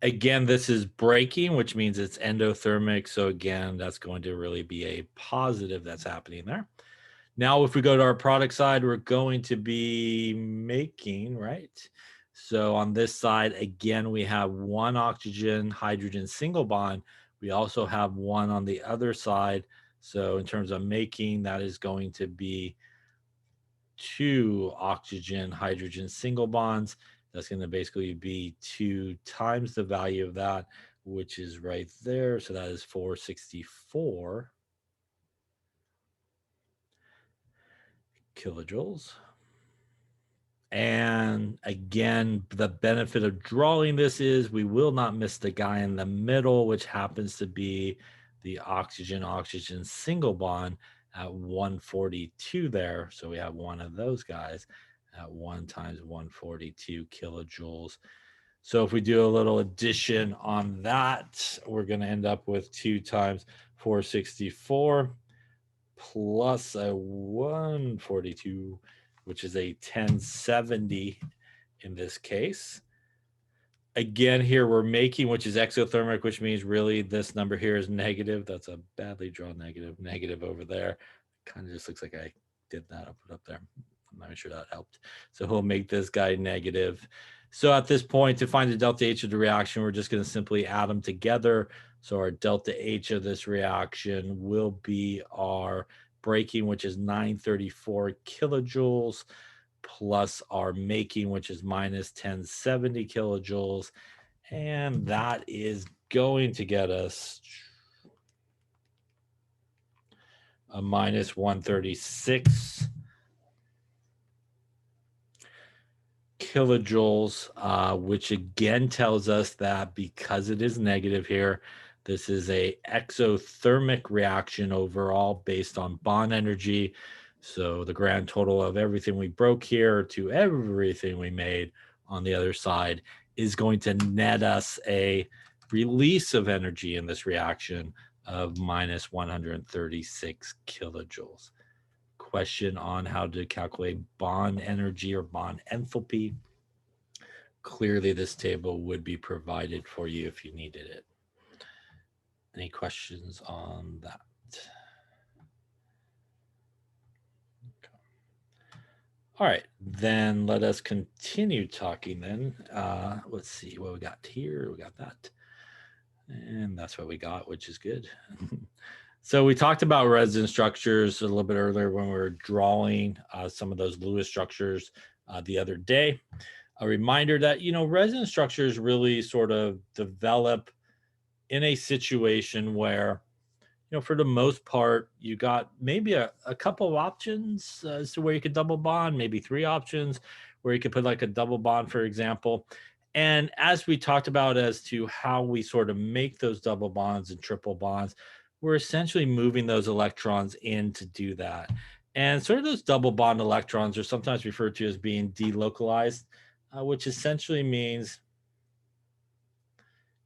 Again, this is breaking, which means it's endothermic. So again, that's going to really be a positive that's happening there. Now, if we go to our product side, we're going to be making, right? So on this side, again, we have one oxygen hydrogen single bond. We also have one on the other side. So in terms of making, that is going to be 2 oxygen hydrogen single bonds. That's going to basically be 2 times the value of that, which is right there. So that is 464 kilojoules. And again, the benefit of drawing this is we will not miss the guy in the middle, which happens to be the oxygen-oxygen single bond at 142 there. So we have one of those guys at 1 times 142 kilojoules. So if we do a little addition on that, we're going to end up with 2 times 464 plus a 142, which is a 1070 in this case. Again, here we're making, which is exothermic, which means really this number here is negative. That's a badly drawn negative over there. Kind of just looks like I did that. I'll put it up there. I'm not sure that helped. So he'll make this guy negative. So at this point, to find the delta H of the reaction, we're just going to simply add them together. So our delta H of this reaction will be our breaking, which is 934 kilojoules, plus our making, which is minus 1070 kilojoules. And that is going to get us a minus 136 kilojoules, which again tells us that because it is negative here, this is a exothermic reaction overall based on bond energy. So the grand total of everything we broke here to everything we made on the other side is going to net us a release of energy in this reaction of minus 136 kilojoules. Question on how to calculate bond energy or bond enthalpy. Clearly, this table would be provided for you if you needed it. Any questions on that? Okay. All right, then let us continue talking then. Let's see what we got here. We got that. And that's what we got, which is good. So we talked about resin structures a little bit earlier when we were drawing some of those Lewis structures the other day. A reminder that, resin structures really sort of develop in a situation where, for the most part, you got maybe a couple of options as to where you could double bond, maybe 3 options where you could put like a double bond, for example. And as we talked about as to how we sort of make those double bonds and triple bonds, we're essentially moving those electrons in to do that. And sort of those double bond electrons are sometimes referred to as being delocalized, which essentially means,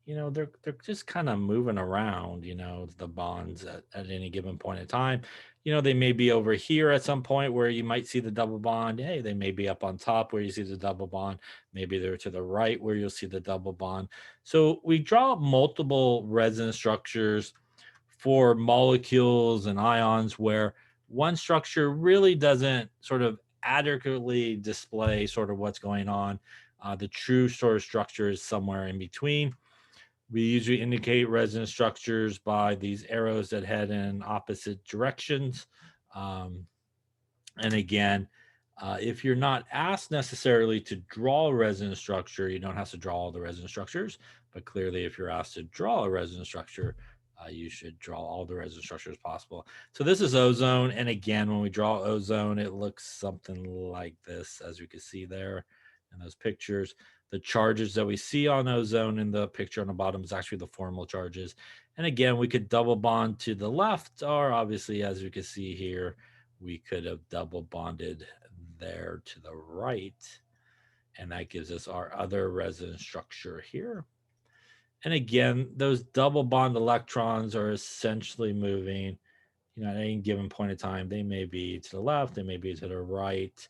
they're just kind of moving around, the bonds at any given point in time. They may be over here at some point where you might see the double bond. Hey, they may be up on top where you see the double bond. Maybe they're to the right where you'll see the double bond. So we draw multiple resin structures for molecules and ions where one structure really doesn't sort of adequately display sort of what's going on. The true sort of structure is somewhere in between. We usually indicate resin structures by these arrows that head in opposite directions. And again, if you're not asked necessarily to draw a resin structure, you don't have to draw all the resin structures. But clearly, if you're asked to draw a resin structure, you should draw all the resin structures possible. So this is ozone. And again, when we draw ozone, it looks something like this, as you can see there in those pictures. The charges that we see on ozone in the picture on the bottom is actually the formal charges. And again, we could double bond to the left, or obviously, as you can see here, we could have double bonded there to the right. And that gives us our other resin structure here. And again, those double bond electrons are essentially moving, at any given point in time. They may be to the left, they may be to the right.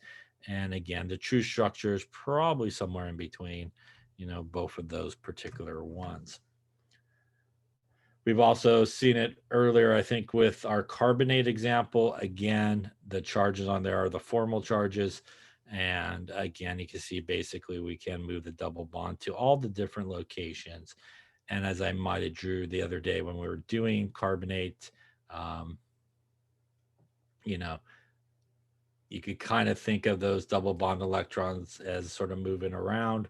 And again, the true structure is probably somewhere in between, both of those particular ones. We've also seen it earlier, I think, with our carbonate example. Again, the charges on there are the formal charges. And again, you can see basically we can move the double bond to all the different locations. And as I might have drew the other day when we were doing carbonate, you could kind of think of those double bond electrons as sort of moving around,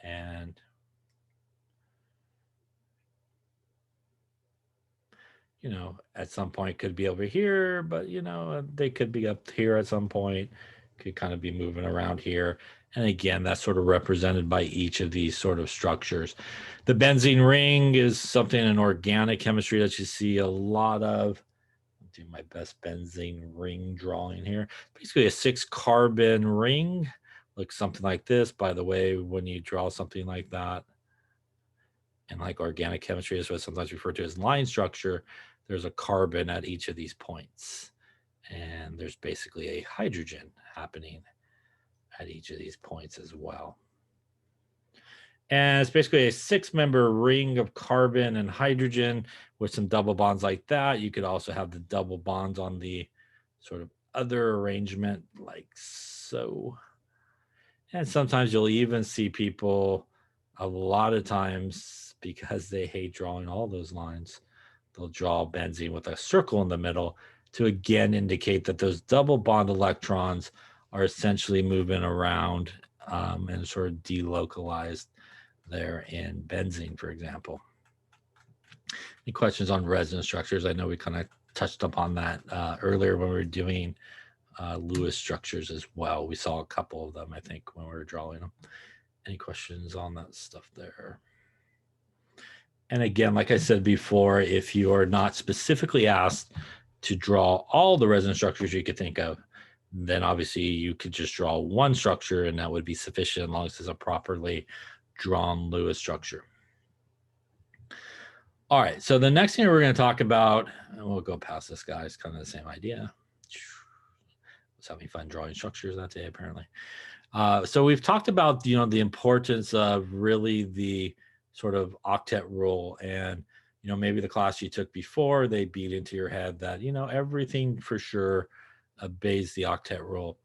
and at some point could be over here, but they could be up here at some point, could kind of be moving around here. And again, that's sort of represented by each of these sort of structures. The benzene ring is something in organic chemistry that you see a lot of. Do my best benzene ring drawing here. Basically a 6-carbon ring. Looks something like this. By the way, when you draw something like that, and like organic chemistry is what's sometimes referred to as line structure, there's a carbon at each of these points. And there's basically a hydrogen happening at each of these points as well. And it's basically a 6-member ring of carbon and hydrogen with some double bonds like that. You could also have the double bonds on the sort of other arrangement like so. And sometimes you'll even see people, a lot of times, because they hate drawing all those lines, they'll draw benzene with a circle in the middle to again indicate that those double bond electrons are essentially moving around and sort of delocalized there in benzene, for example. Any questions on resin structures? I know we kind of touched upon that earlier when we were doing Lewis structures as well. We saw a couple of them, I think, when we were drawing them. Any questions on that stuff there? And again, like I said before, if you are not specifically asked to draw all the resin structures you could think of, then obviously you could just draw one structure and that would be sufficient as long as it's a properly drawn Lewis structure. All right, so the next thing we're going to talk about, and we'll go past this, guys, kind of the same idea. I was having fun drawing structures that day, apparently. So we've talked about, the importance of really the sort of octet rule, and maybe the class you took before, they beat into your head that everything for sure obeys the octet rule.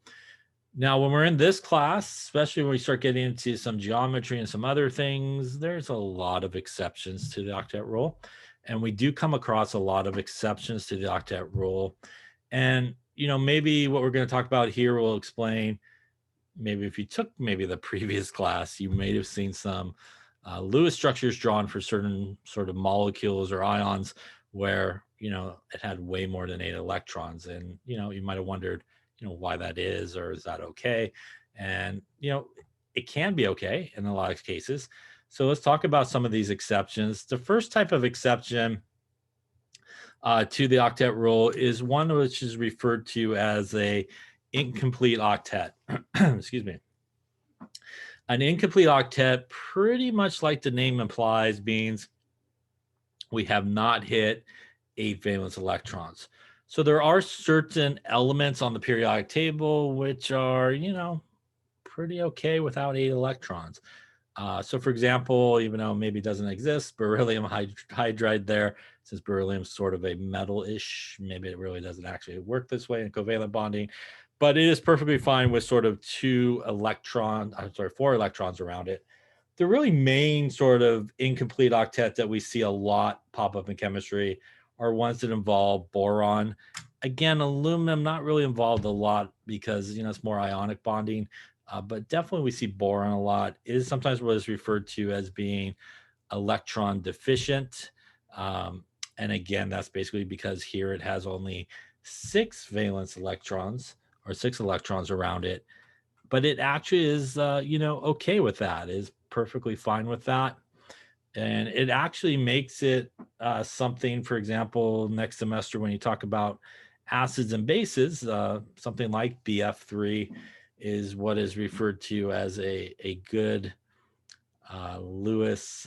Now, when we're in this class, especially when we start getting into some geometry and some other things, there's a lot of exceptions to the octet rule, and we do come across a lot of exceptions to the octet rule. And maybe what we're going to talk about here will explain. Maybe if you took the previous class, you may have seen some Lewis structures drawn for certain sort of molecules or ions where, it had way more than 8 electrons. And, you might have wondered, why that is, or is that okay? And, it can be okay in a lot of cases. So let's talk about some of these exceptions. The first type of exception to the octet rule is one which is referred to as a incomplete octet. Excuse me. An incomplete octet, pretty much like the name implies, means we have not hit 8 valence electrons. So there are certain elements on the periodic table which are, pretty okay without 8 electrons. So for example, even though maybe it doesn't exist, beryllium hydride there, since beryllium is sort of a metal-ish, maybe it really doesn't actually work this way in covalent bonding, but it is perfectly fine with sort of 4 electrons around it. The really main sort of incomplete octet that we see a lot pop up in chemistry are ones that involve boron. Again, aluminum not really involved a lot because it's more ionic bonding. But definitely we see boron a lot. It is sometimes what is referred to as being electron deficient. And again, that's basically because here it has only 6 valence electrons or 6 electrons around it. But it actually is, okay with that, is perfectly fine with that. And it actually makes it something, for example, next semester when you talk about acids and bases, something like BF3 is what is referred to as a good Lewis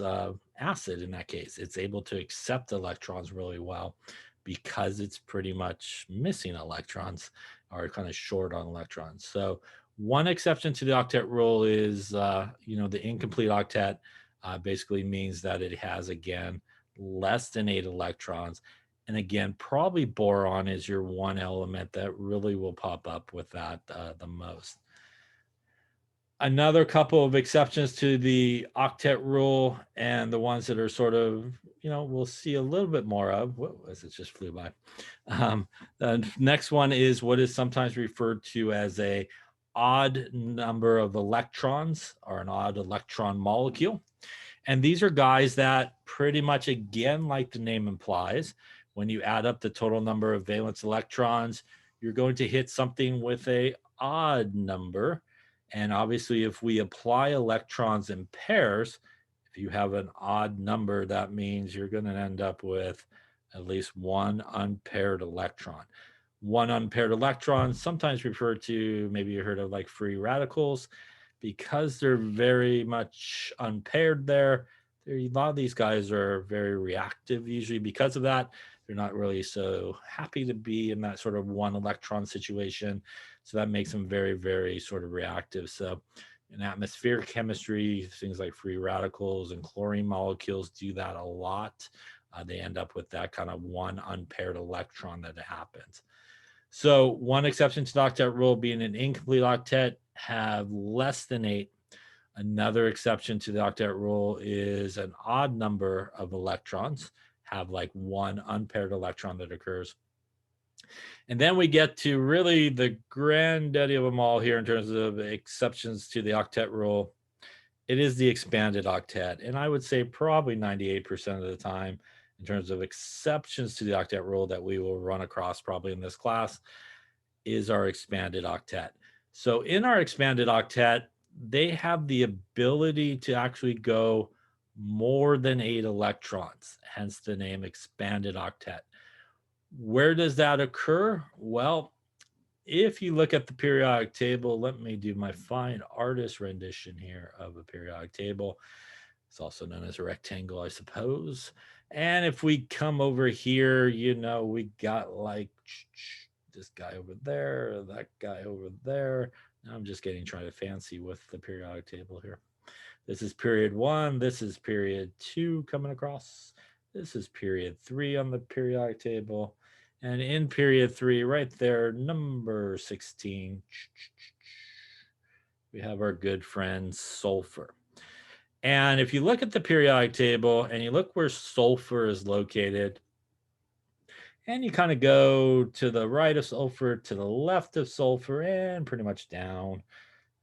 acid in that case. It's able to accept electrons really well because it's pretty much missing electrons or kind of short on electrons. So one exception to the octet rule is, the incomplete octet basically means that it has, again, less than 8 electrons. And again, probably boron is your one element that really will pop up with that the most. Another couple of exceptions to the octet rule, and the ones that are sort of, we'll see a little bit more of. What was it? Just flew by. The next one is what is sometimes referred to as a odd number of electrons or an odd electron molecule. And these are guys that pretty much, again, like the name implies, when you add up the total number of valence electrons, you're going to hit something with a odd number. And obviously, if we apply electrons in pairs, if you have an odd number, that means you're going to end up with at least one unpaired electron. One unpaired electron, sometimes referred to, maybe you heard of like free radicals, because they're very much unpaired there. A lot of these guys are very reactive usually because of that. They're not really so happy to be in that sort of one electron situation. So that makes them very, very sort of reactive. So in atmospheric chemistry, things like free radicals and chlorine molecules do that a lot. They end up with that kind of one unpaired electron that happens. So one exception to the octet rule being an incomplete octet have less than 8. Another exception to the octet rule is an odd number of electrons have like one unpaired electron that occurs. And then we get to really the granddaddy of them all here in terms of exceptions to the octet rule. It is the expanded octet. And I would say probably 98% of the time in terms of exceptions to the octet rule that we will run across probably in this class. is our expanded octet. So in our expanded octet, they have the ability to actually go more than 8 electrons, hence the name expanded octet. Where does that occur? Well, if you look at the periodic table, let me do my fine artist rendition here of a periodic table. It's also known as a rectangle, I suppose. And if we come over here, you know, we got like this guy over there, that guy over there. Now I'm just getting trying to fancy with the periodic table here. This is period 1. This is period 2 coming across. This is period 3 on the periodic table. And in period 3, right there, number 16, we have our good friend sulfur. And if you look at the periodic table and you look where sulfur is located, and you kind of go to the right of sulfur, to the left of sulfur, and pretty much down.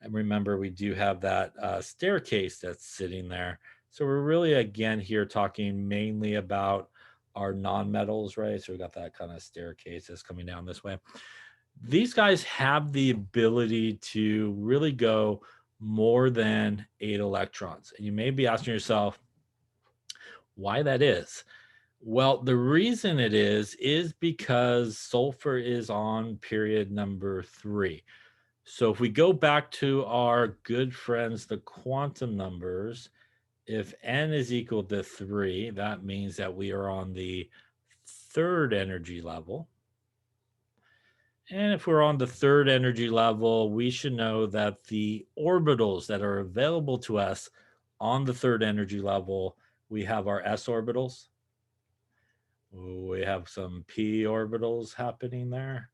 And remember, we do have that staircase that's sitting there. So we're really, again, here talking mainly about our nonmetals, right? So we got that kind of staircase that's coming down this way. These guys have the ability to really go more than 8 electrons. And you may be asking yourself why that is. Well, the reason it is because sulfur is on period number 3. So if we go back to our good friends, the quantum numbers, if n is equal to 3, that means that we are on the 3rd energy level. And if we're on the 3rd energy level, we should know that the orbitals that are available to us on the 3rd energy level, we have our s orbitals. We have some p orbitals happening there.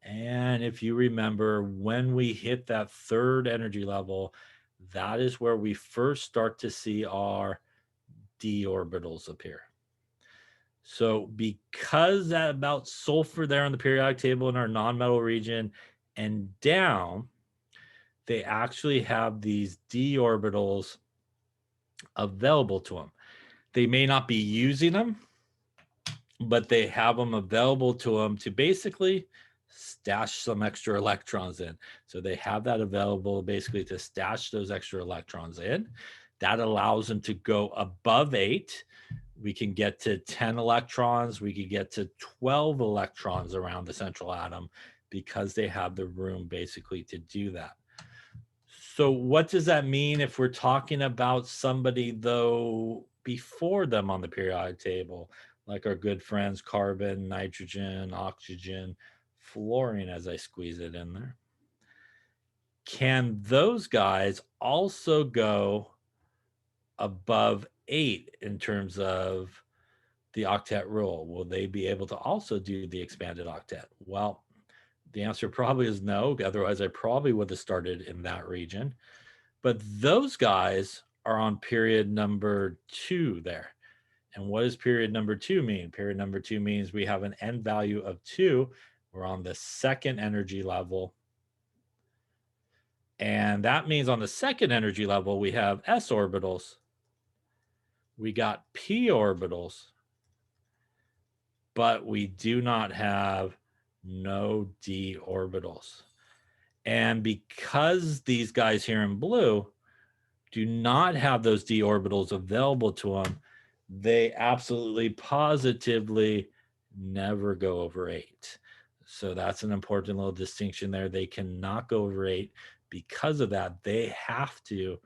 And if you remember, when we hit that 3rd energy level, that is where we first start to see our d orbitals appear. So because that about sulfur there on the periodic table in our nonmetal region and down, they actually have these d orbitals available to them. They may not be using them, but they have them available to them to basically stash some extra electrons in. So they have that available basically to stash those extra electrons in. That allows them to go above 8. We can get to 10 electrons. We could get to 12 electrons around the central atom because they have the room basically to do that. So what does that mean if we're talking about somebody, though, before them on the periodic table, like our good friends carbon, nitrogen, oxygen, fluorine, as I squeeze it in there? Can those guys also go above 8 in terms of the octet rule? Will they be able to also do the expanded octet? Well, the answer probably is no. Otherwise, I probably would have started in that region. But those guys are on period number 2 there. And what does period number 2 mean? Period number 2 means we have an n value of 2. We're on the 2nd energy level. And that means on the 2nd energy level, we have s orbitals. We got p orbitals. But we do not have no d orbitals. And because these guys here in blue do not have those d orbitals available to them, they absolutely positively never go over 8. So that's an important little distinction there. They cannot go over 8. Because of that, they have to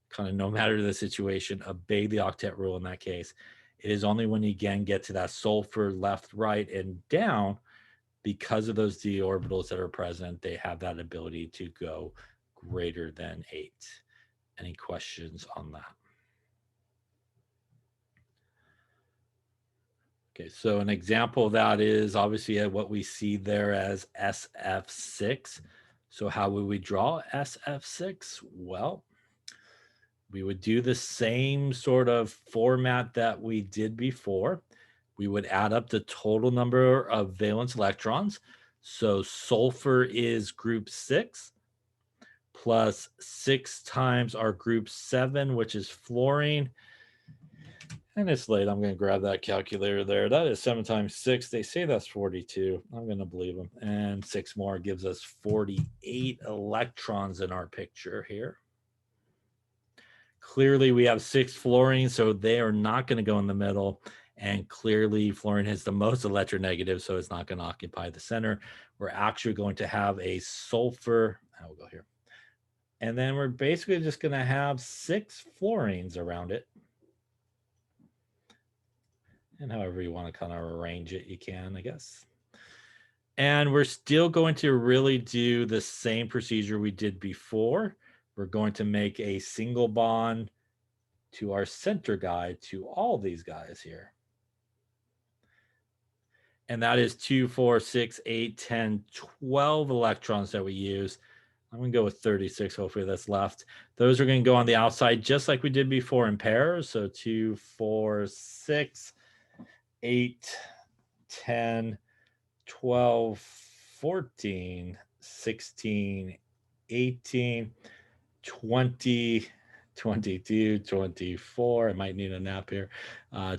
kind of, no matter the situation, obey the octet rule in that case. It is only when you again get to that sulfur left, right, and down, because of those d orbitals that are present, they have that ability to go greater than 8. Any questions on that? Okay, so an example of that is obviously what we see there as SF6. So how would we draw SF6? Well, we would do the same sort of format that we did before. We would add up the total number of valence electrons. So sulfur is group 6 plus 6 times our group 7, which is fluorine. And it's late. I'm going to grab that calculator there. That is 7 times 6. They say that's 42. I'm going to believe them. And 6 more gives us 48 electrons in our picture here. Clearly, we have 6 fluorines, so they are not going to go in the middle. And clearly, fluorine has the most electronegative, so it's not going to occupy the center. We're actually going to have a sulfur. I will go here. And then we're basically just going to have 6 fluorines around it. And however you want to kind of arrange it, you can, I guess. And we're still going to really do the same procedure we did before. We're going to make a single bond to our center guy to all these guys here. And that is 2, 4, 6, 8, 10, 12 electrons that we use. I'm going to go with 36. Hopefully that's left. Those are going to go on the outside just like we did before in pairs. So 2, 4, 6, 8, 10, 12, 14, 16, 18, 20, 22, 24. I might need a nap here.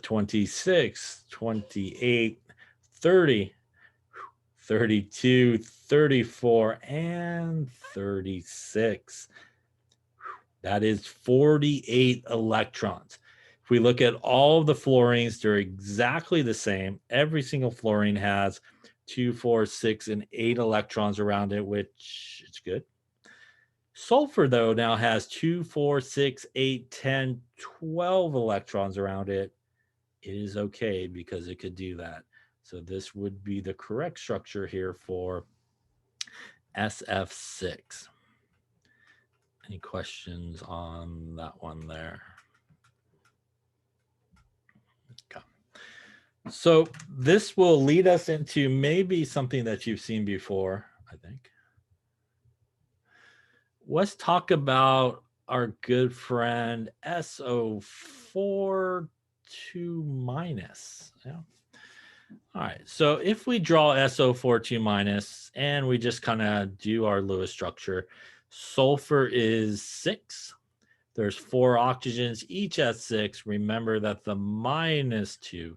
26, 28, 30, 32, 34, and 36. That is 48 electrons. If we look at all of the fluorines, they're exactly the same. Every single fluorine has 2, 4, 6, and 8 electrons around it, which is good. Sulfur, though, now has 2, 4, 6, 8, 10, 12 electrons around it. It is okay because it could do that. So this would be the correct structure here for SF6. Any questions on that one there? Okay. So this will lead us into maybe something that you've seen before, I think. Let's talk about our good friend SO4 2 minus. Yeah. All right. So if we draw SO4 2 minus and we just kind of do our Lewis structure, sulfur is 6. There's 4 oxygens, each at 6. Remember that the -2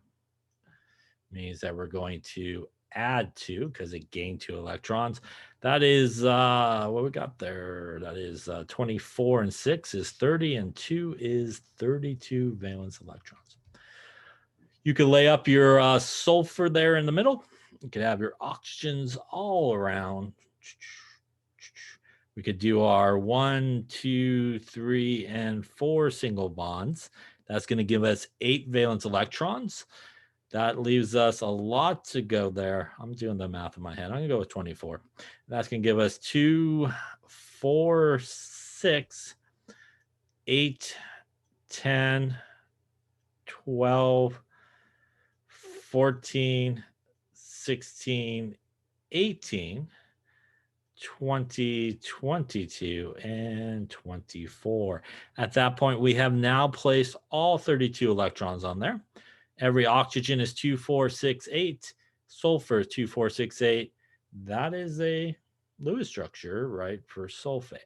means that we're going to add 2 because it gained 2 electrons. That is what we got there. That is 24 and 6 is 30 and 2 is 32 valence electrons. You can lay up your sulfur there in the middle. You could have your oxygens all around. We could do our 1, 2, 3, and 4 single bonds. That's going to give us 8 valence electrons. That leaves us a lot to go there. I'm doing the math in my head. I'm going to go with 24. That's going to give us 2, 4, 6, 8, 10, 12, 14, 16, 18, 20, 22, and 24. At that point, we have now placed all 32 electrons on there. Every oxygen is 2, 4, 6, 8. Sulfur is 2, 4, 6, 8. That is a Lewis structure, right, for sulfate.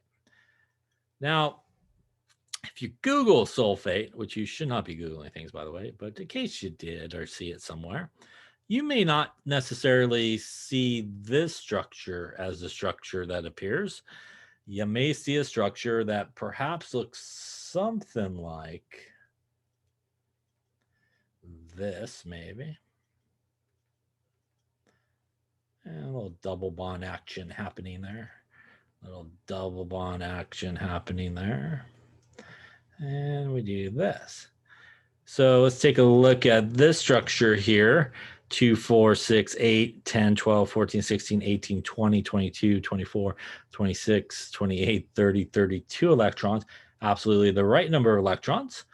Now, if you Google sulfate, which you should not be Googling things, by the way, but in case you did or see it somewhere, you may not necessarily see this structure as the structure that appears. You may see a structure that perhaps looks something like this, maybe. And a little double bond action happening there. Little double bond action happening there. And we do this. So let's take a look at this structure here. 2, 4, 6, 8, 10, 12, 14, 16, 18, 20, 22, 24, 26, 28, 30, 32 electrons. Absolutely the right number of electrons.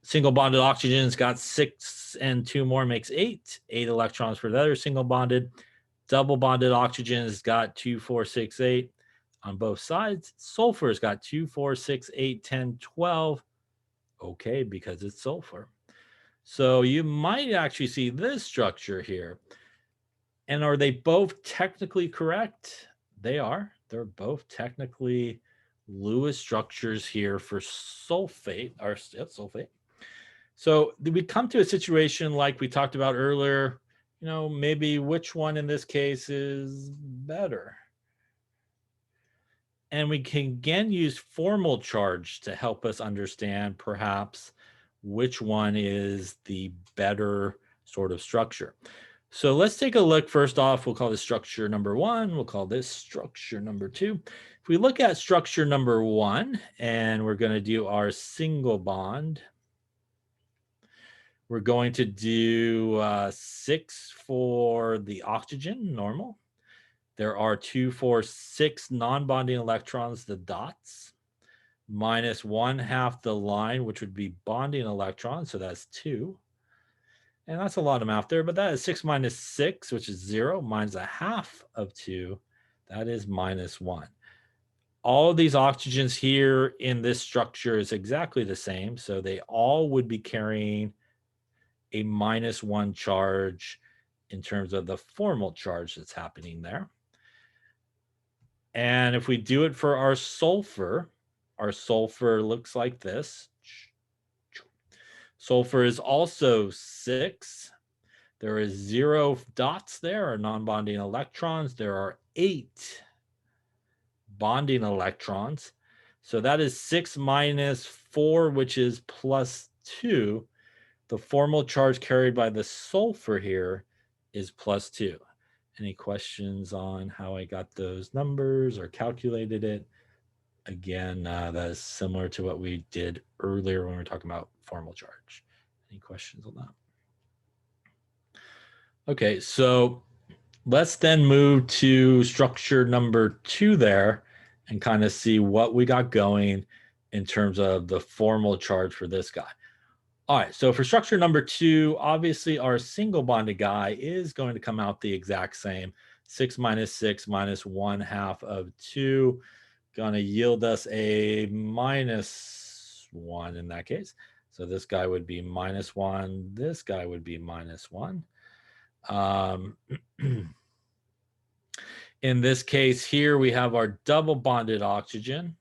Single bonded oxygen's got 6 and 2 more makes 8. 8 electrons for the other single bonded. Double bonded oxygen has got 2, 4, 6, 8 on both sides. Sulfur's got 2, 4, 6, 8, 10, 12. Okay, because it's sulfur. So you might actually see this structure here. And are they both technically correct? They are. They're both technically Lewis structures here for sulfate, or sulfate. So we come to a situation like we talked about earlier, maybe which one in this case is better. And we can again use formal charge to help us understand perhaps which one is the better sort of structure. So let's take a look. First off, we'll call this structure number 1. We'll call this structure number 2. If we look at structure number 1, and we're going to do our single bond, we're going to do 6 for the oxygen, normal. There are 2, 4, 6 non-bonding electrons, the dots, minus 1/2 the line, which would be bonding electrons, so that's 2. And that's a lot of math there, but that is 6 minus 6, which is 0, minus 1/2 of 2, that is minus 1. All of these oxygens here in this structure is exactly the same, so they all would be carrying a -1 charge in terms of the formal charge that's happening there. And if we do it for our sulfur looks like this. Sulfur is also 6. There is 0 dots there, or non-bonding electrons. There are 8 bonding electrons. So that is 6 minus 4, which is plus 2. The formal charge carried by the sulfur here is plus 2. Any questions on how I got those numbers or calculated it? Again, that is similar to what we did earlier when we were talking about formal charge. Any questions on that? Okay, so let's then move to structure number 2 there and kind of see what we got going in terms of the formal charge for this guy. All right, so for structure number 2, obviously our single bonded guy is going to come out the exact same. 6 minus 6 minus 1/2 of 2, going to yield us a -1 in that case. So this guy would be -1. This guy would be -1. In this case here, we have our double bonded oxygen,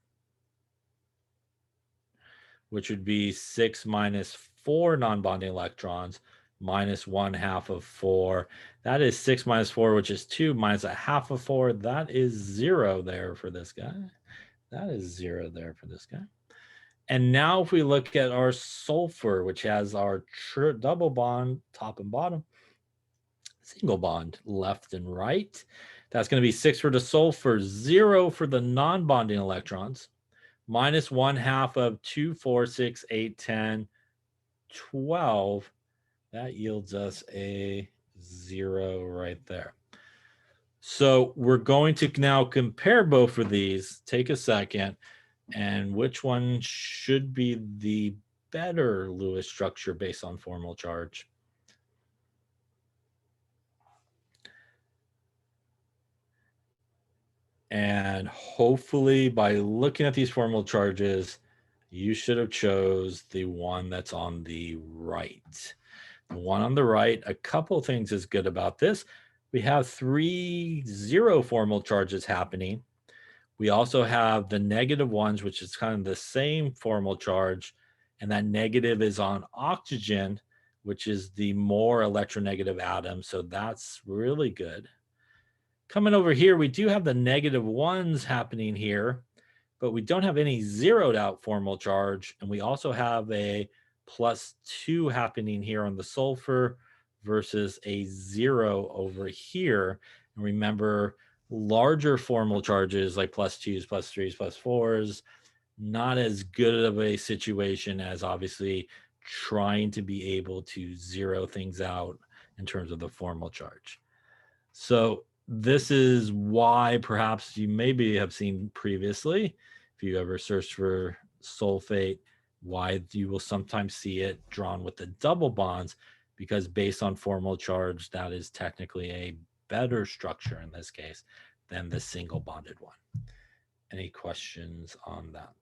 which would be 6 minus 4 non-bonding electrons minus 1/2 of 4. That is 6 minus 4, which is 2, minus 1/2 of 4. That is 0 there for this guy. That is 0 there for this guy. And now if we look at our sulfur, which has our double bond top and bottom, single bond left and right, that's going to be 6 for the sulfur, 0 for the non-bonding electrons, minus 1/2 of 2, 4, 6, 8, 10, 12. That yields us a 0 right there. So we're going to now compare both of these. Take a second. And which one should be the better Lewis structure based on formal charge? And hopefully by looking at these formal charges, you should have chose the one that's on the right. The one on the right, a couple things is good about this. We have 3 0 formal charges happening. We also have the negative ones, which is kind of the same formal charge, and that negative is on oxygen, which is the more electronegative atom. So that's really good. Coming over here, we do have the negative ones happening here, but we don't have any zeroed out formal charge. And we also have a +2 happening here on the sulfur versus a 0 over here. And remember, larger formal charges like +2s, +3s, +4s, not as good of a situation as obviously trying to be able to zero things out in terms of the formal charge. So this is why perhaps you maybe have seen previously, if you ever searched for sulfate, why you will sometimes see it drawn with the double bonds, because based on formal charge, that is technically a better structure in this case than the single bonded one. Any questions on that?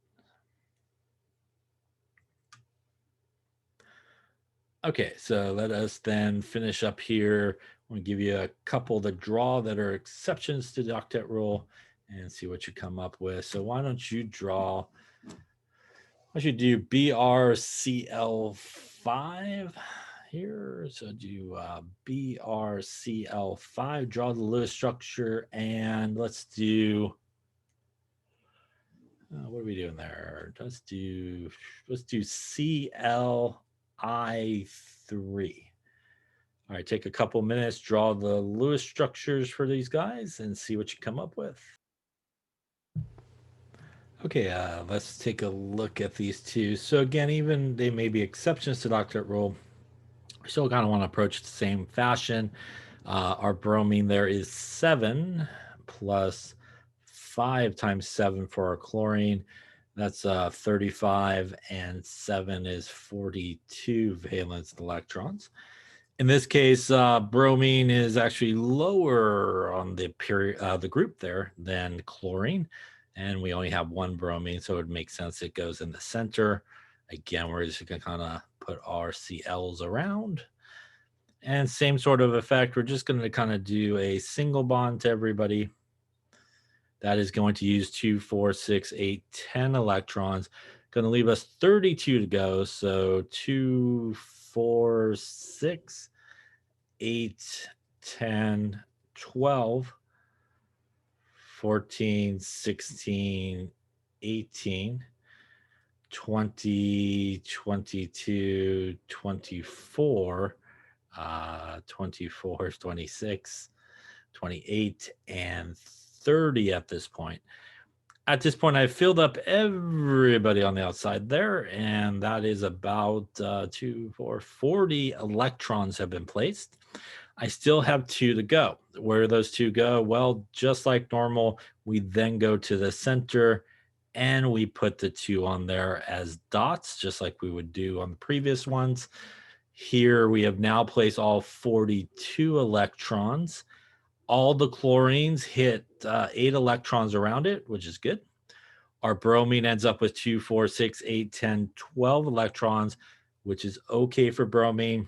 Okay, so let us then finish up here. I'm going to give you a couple to draw that are exceptions to the octet rule and see what you come up with. So why don't you draw, what you do BRCl 5 here. So do BrCl5, draw the Lewis structure, and let's do, what are we doing there? Let's do Cli3. All right, take a couple minutes, draw the Lewis structures for these guys and see what you come up with. Okay, let's take a look at these two. So again, even they may be exceptions to the Octet rule, we still kind of want to approach it the same fashion. Our bromine there is 7 plus 5 times 7 for our chlorine. That's 35, and 7 is 42 valence electrons. In this case, bromine is actually lower on the group there than chlorine, and we only have 1 bromine, so it makes sense it goes in the center. Again, we're just going to kind of put our Cl's around. And same sort of effect, we're just going to kind of do a single bond to everybody. That is going to use 2, 4, 6, 8, 10 electrons. Going to leave us 32 to go. So 2, 4, 6, 8, 10, 12, 14, 16, 18, 20, 22, 24, 24, 26, 28, and 30 at this point. At this point, I've filled up everybody on the outside there, and that is about 40 electrons have been placed. I still have 2 to go. Where do those 2 go? Well, just like normal, we then go to the center and we put the 2 on there as dots, just like we would do on the previous ones. Here we have now placed all 42 electrons. All the chlorines hit 8 electrons around it, which is good. Our bromine ends up with 2, 4, 6, 8, 10, 12 electrons, which is okay for bromine.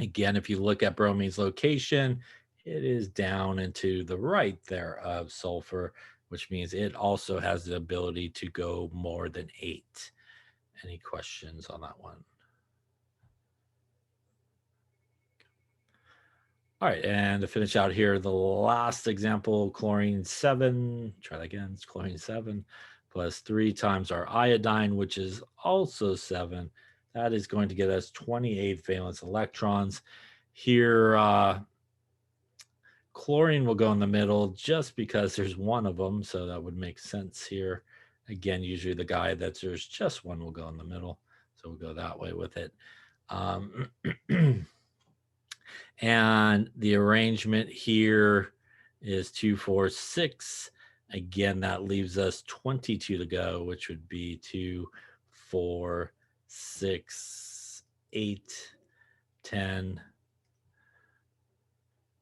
Again, if you look at bromine's location, it is down and to the right there of sulfur, which means it also has the ability to go more than 8. Any questions on that one? All right, and to finish out here, the last example, chlorine 7, try that again, it's chlorine 7 plus 3 times our iodine, which is also 7. That is going to get us 28 valence electrons. Here, chlorine will go in the middle just because there's 1 of them, so that would make sense here. Again, usually the guy that there's just 1 will go in the middle, so we'll go that way with it. And the arrangement here is 2, 4, 6. Again, that leaves us 22 to go, which would be 2, 4, 6, 8, 10,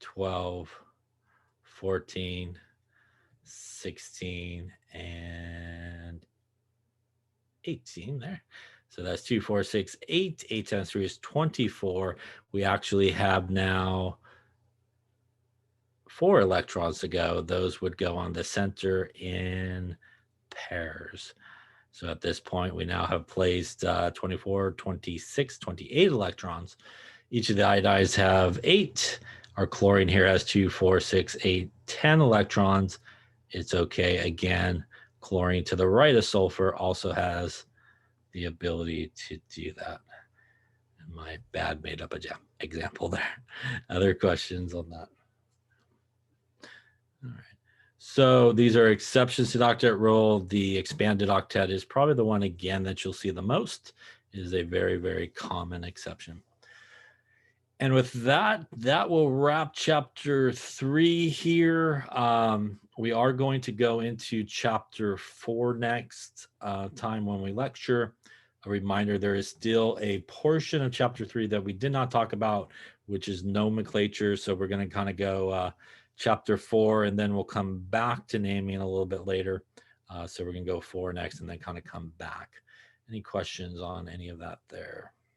12, 14, 16, and 18 there. So that's 2, 4, 6, 8. 8 times 3 is 24. We actually have now 4 electrons to go. Those would go on the center in pairs. So at this point, we now have placed 24, 26, 28 electrons. Each of the iodides have 8. Our chlorine here has 2, 4, 6, 8, 10 electrons. It's okay. Again, chlorine to the right of sulfur also has the ability to do that. My bad made up example there. Other questions on that? All right. So these are exceptions to the octet rule. The expanded octet is probably the one, again, that you'll see the most. It is a very, very common exception. And with that, that will wrap chapter 3 here. We are going to go into chapter 4 next time when we lecture. A reminder, there is still a portion of chapter 3 that we did not talk about, which is nomenclature. So we're going to kind of go chapter 4, and then we'll come back to naming a little bit later. So we're going to go 4 next and then kind of come back. Any questions on any of that there?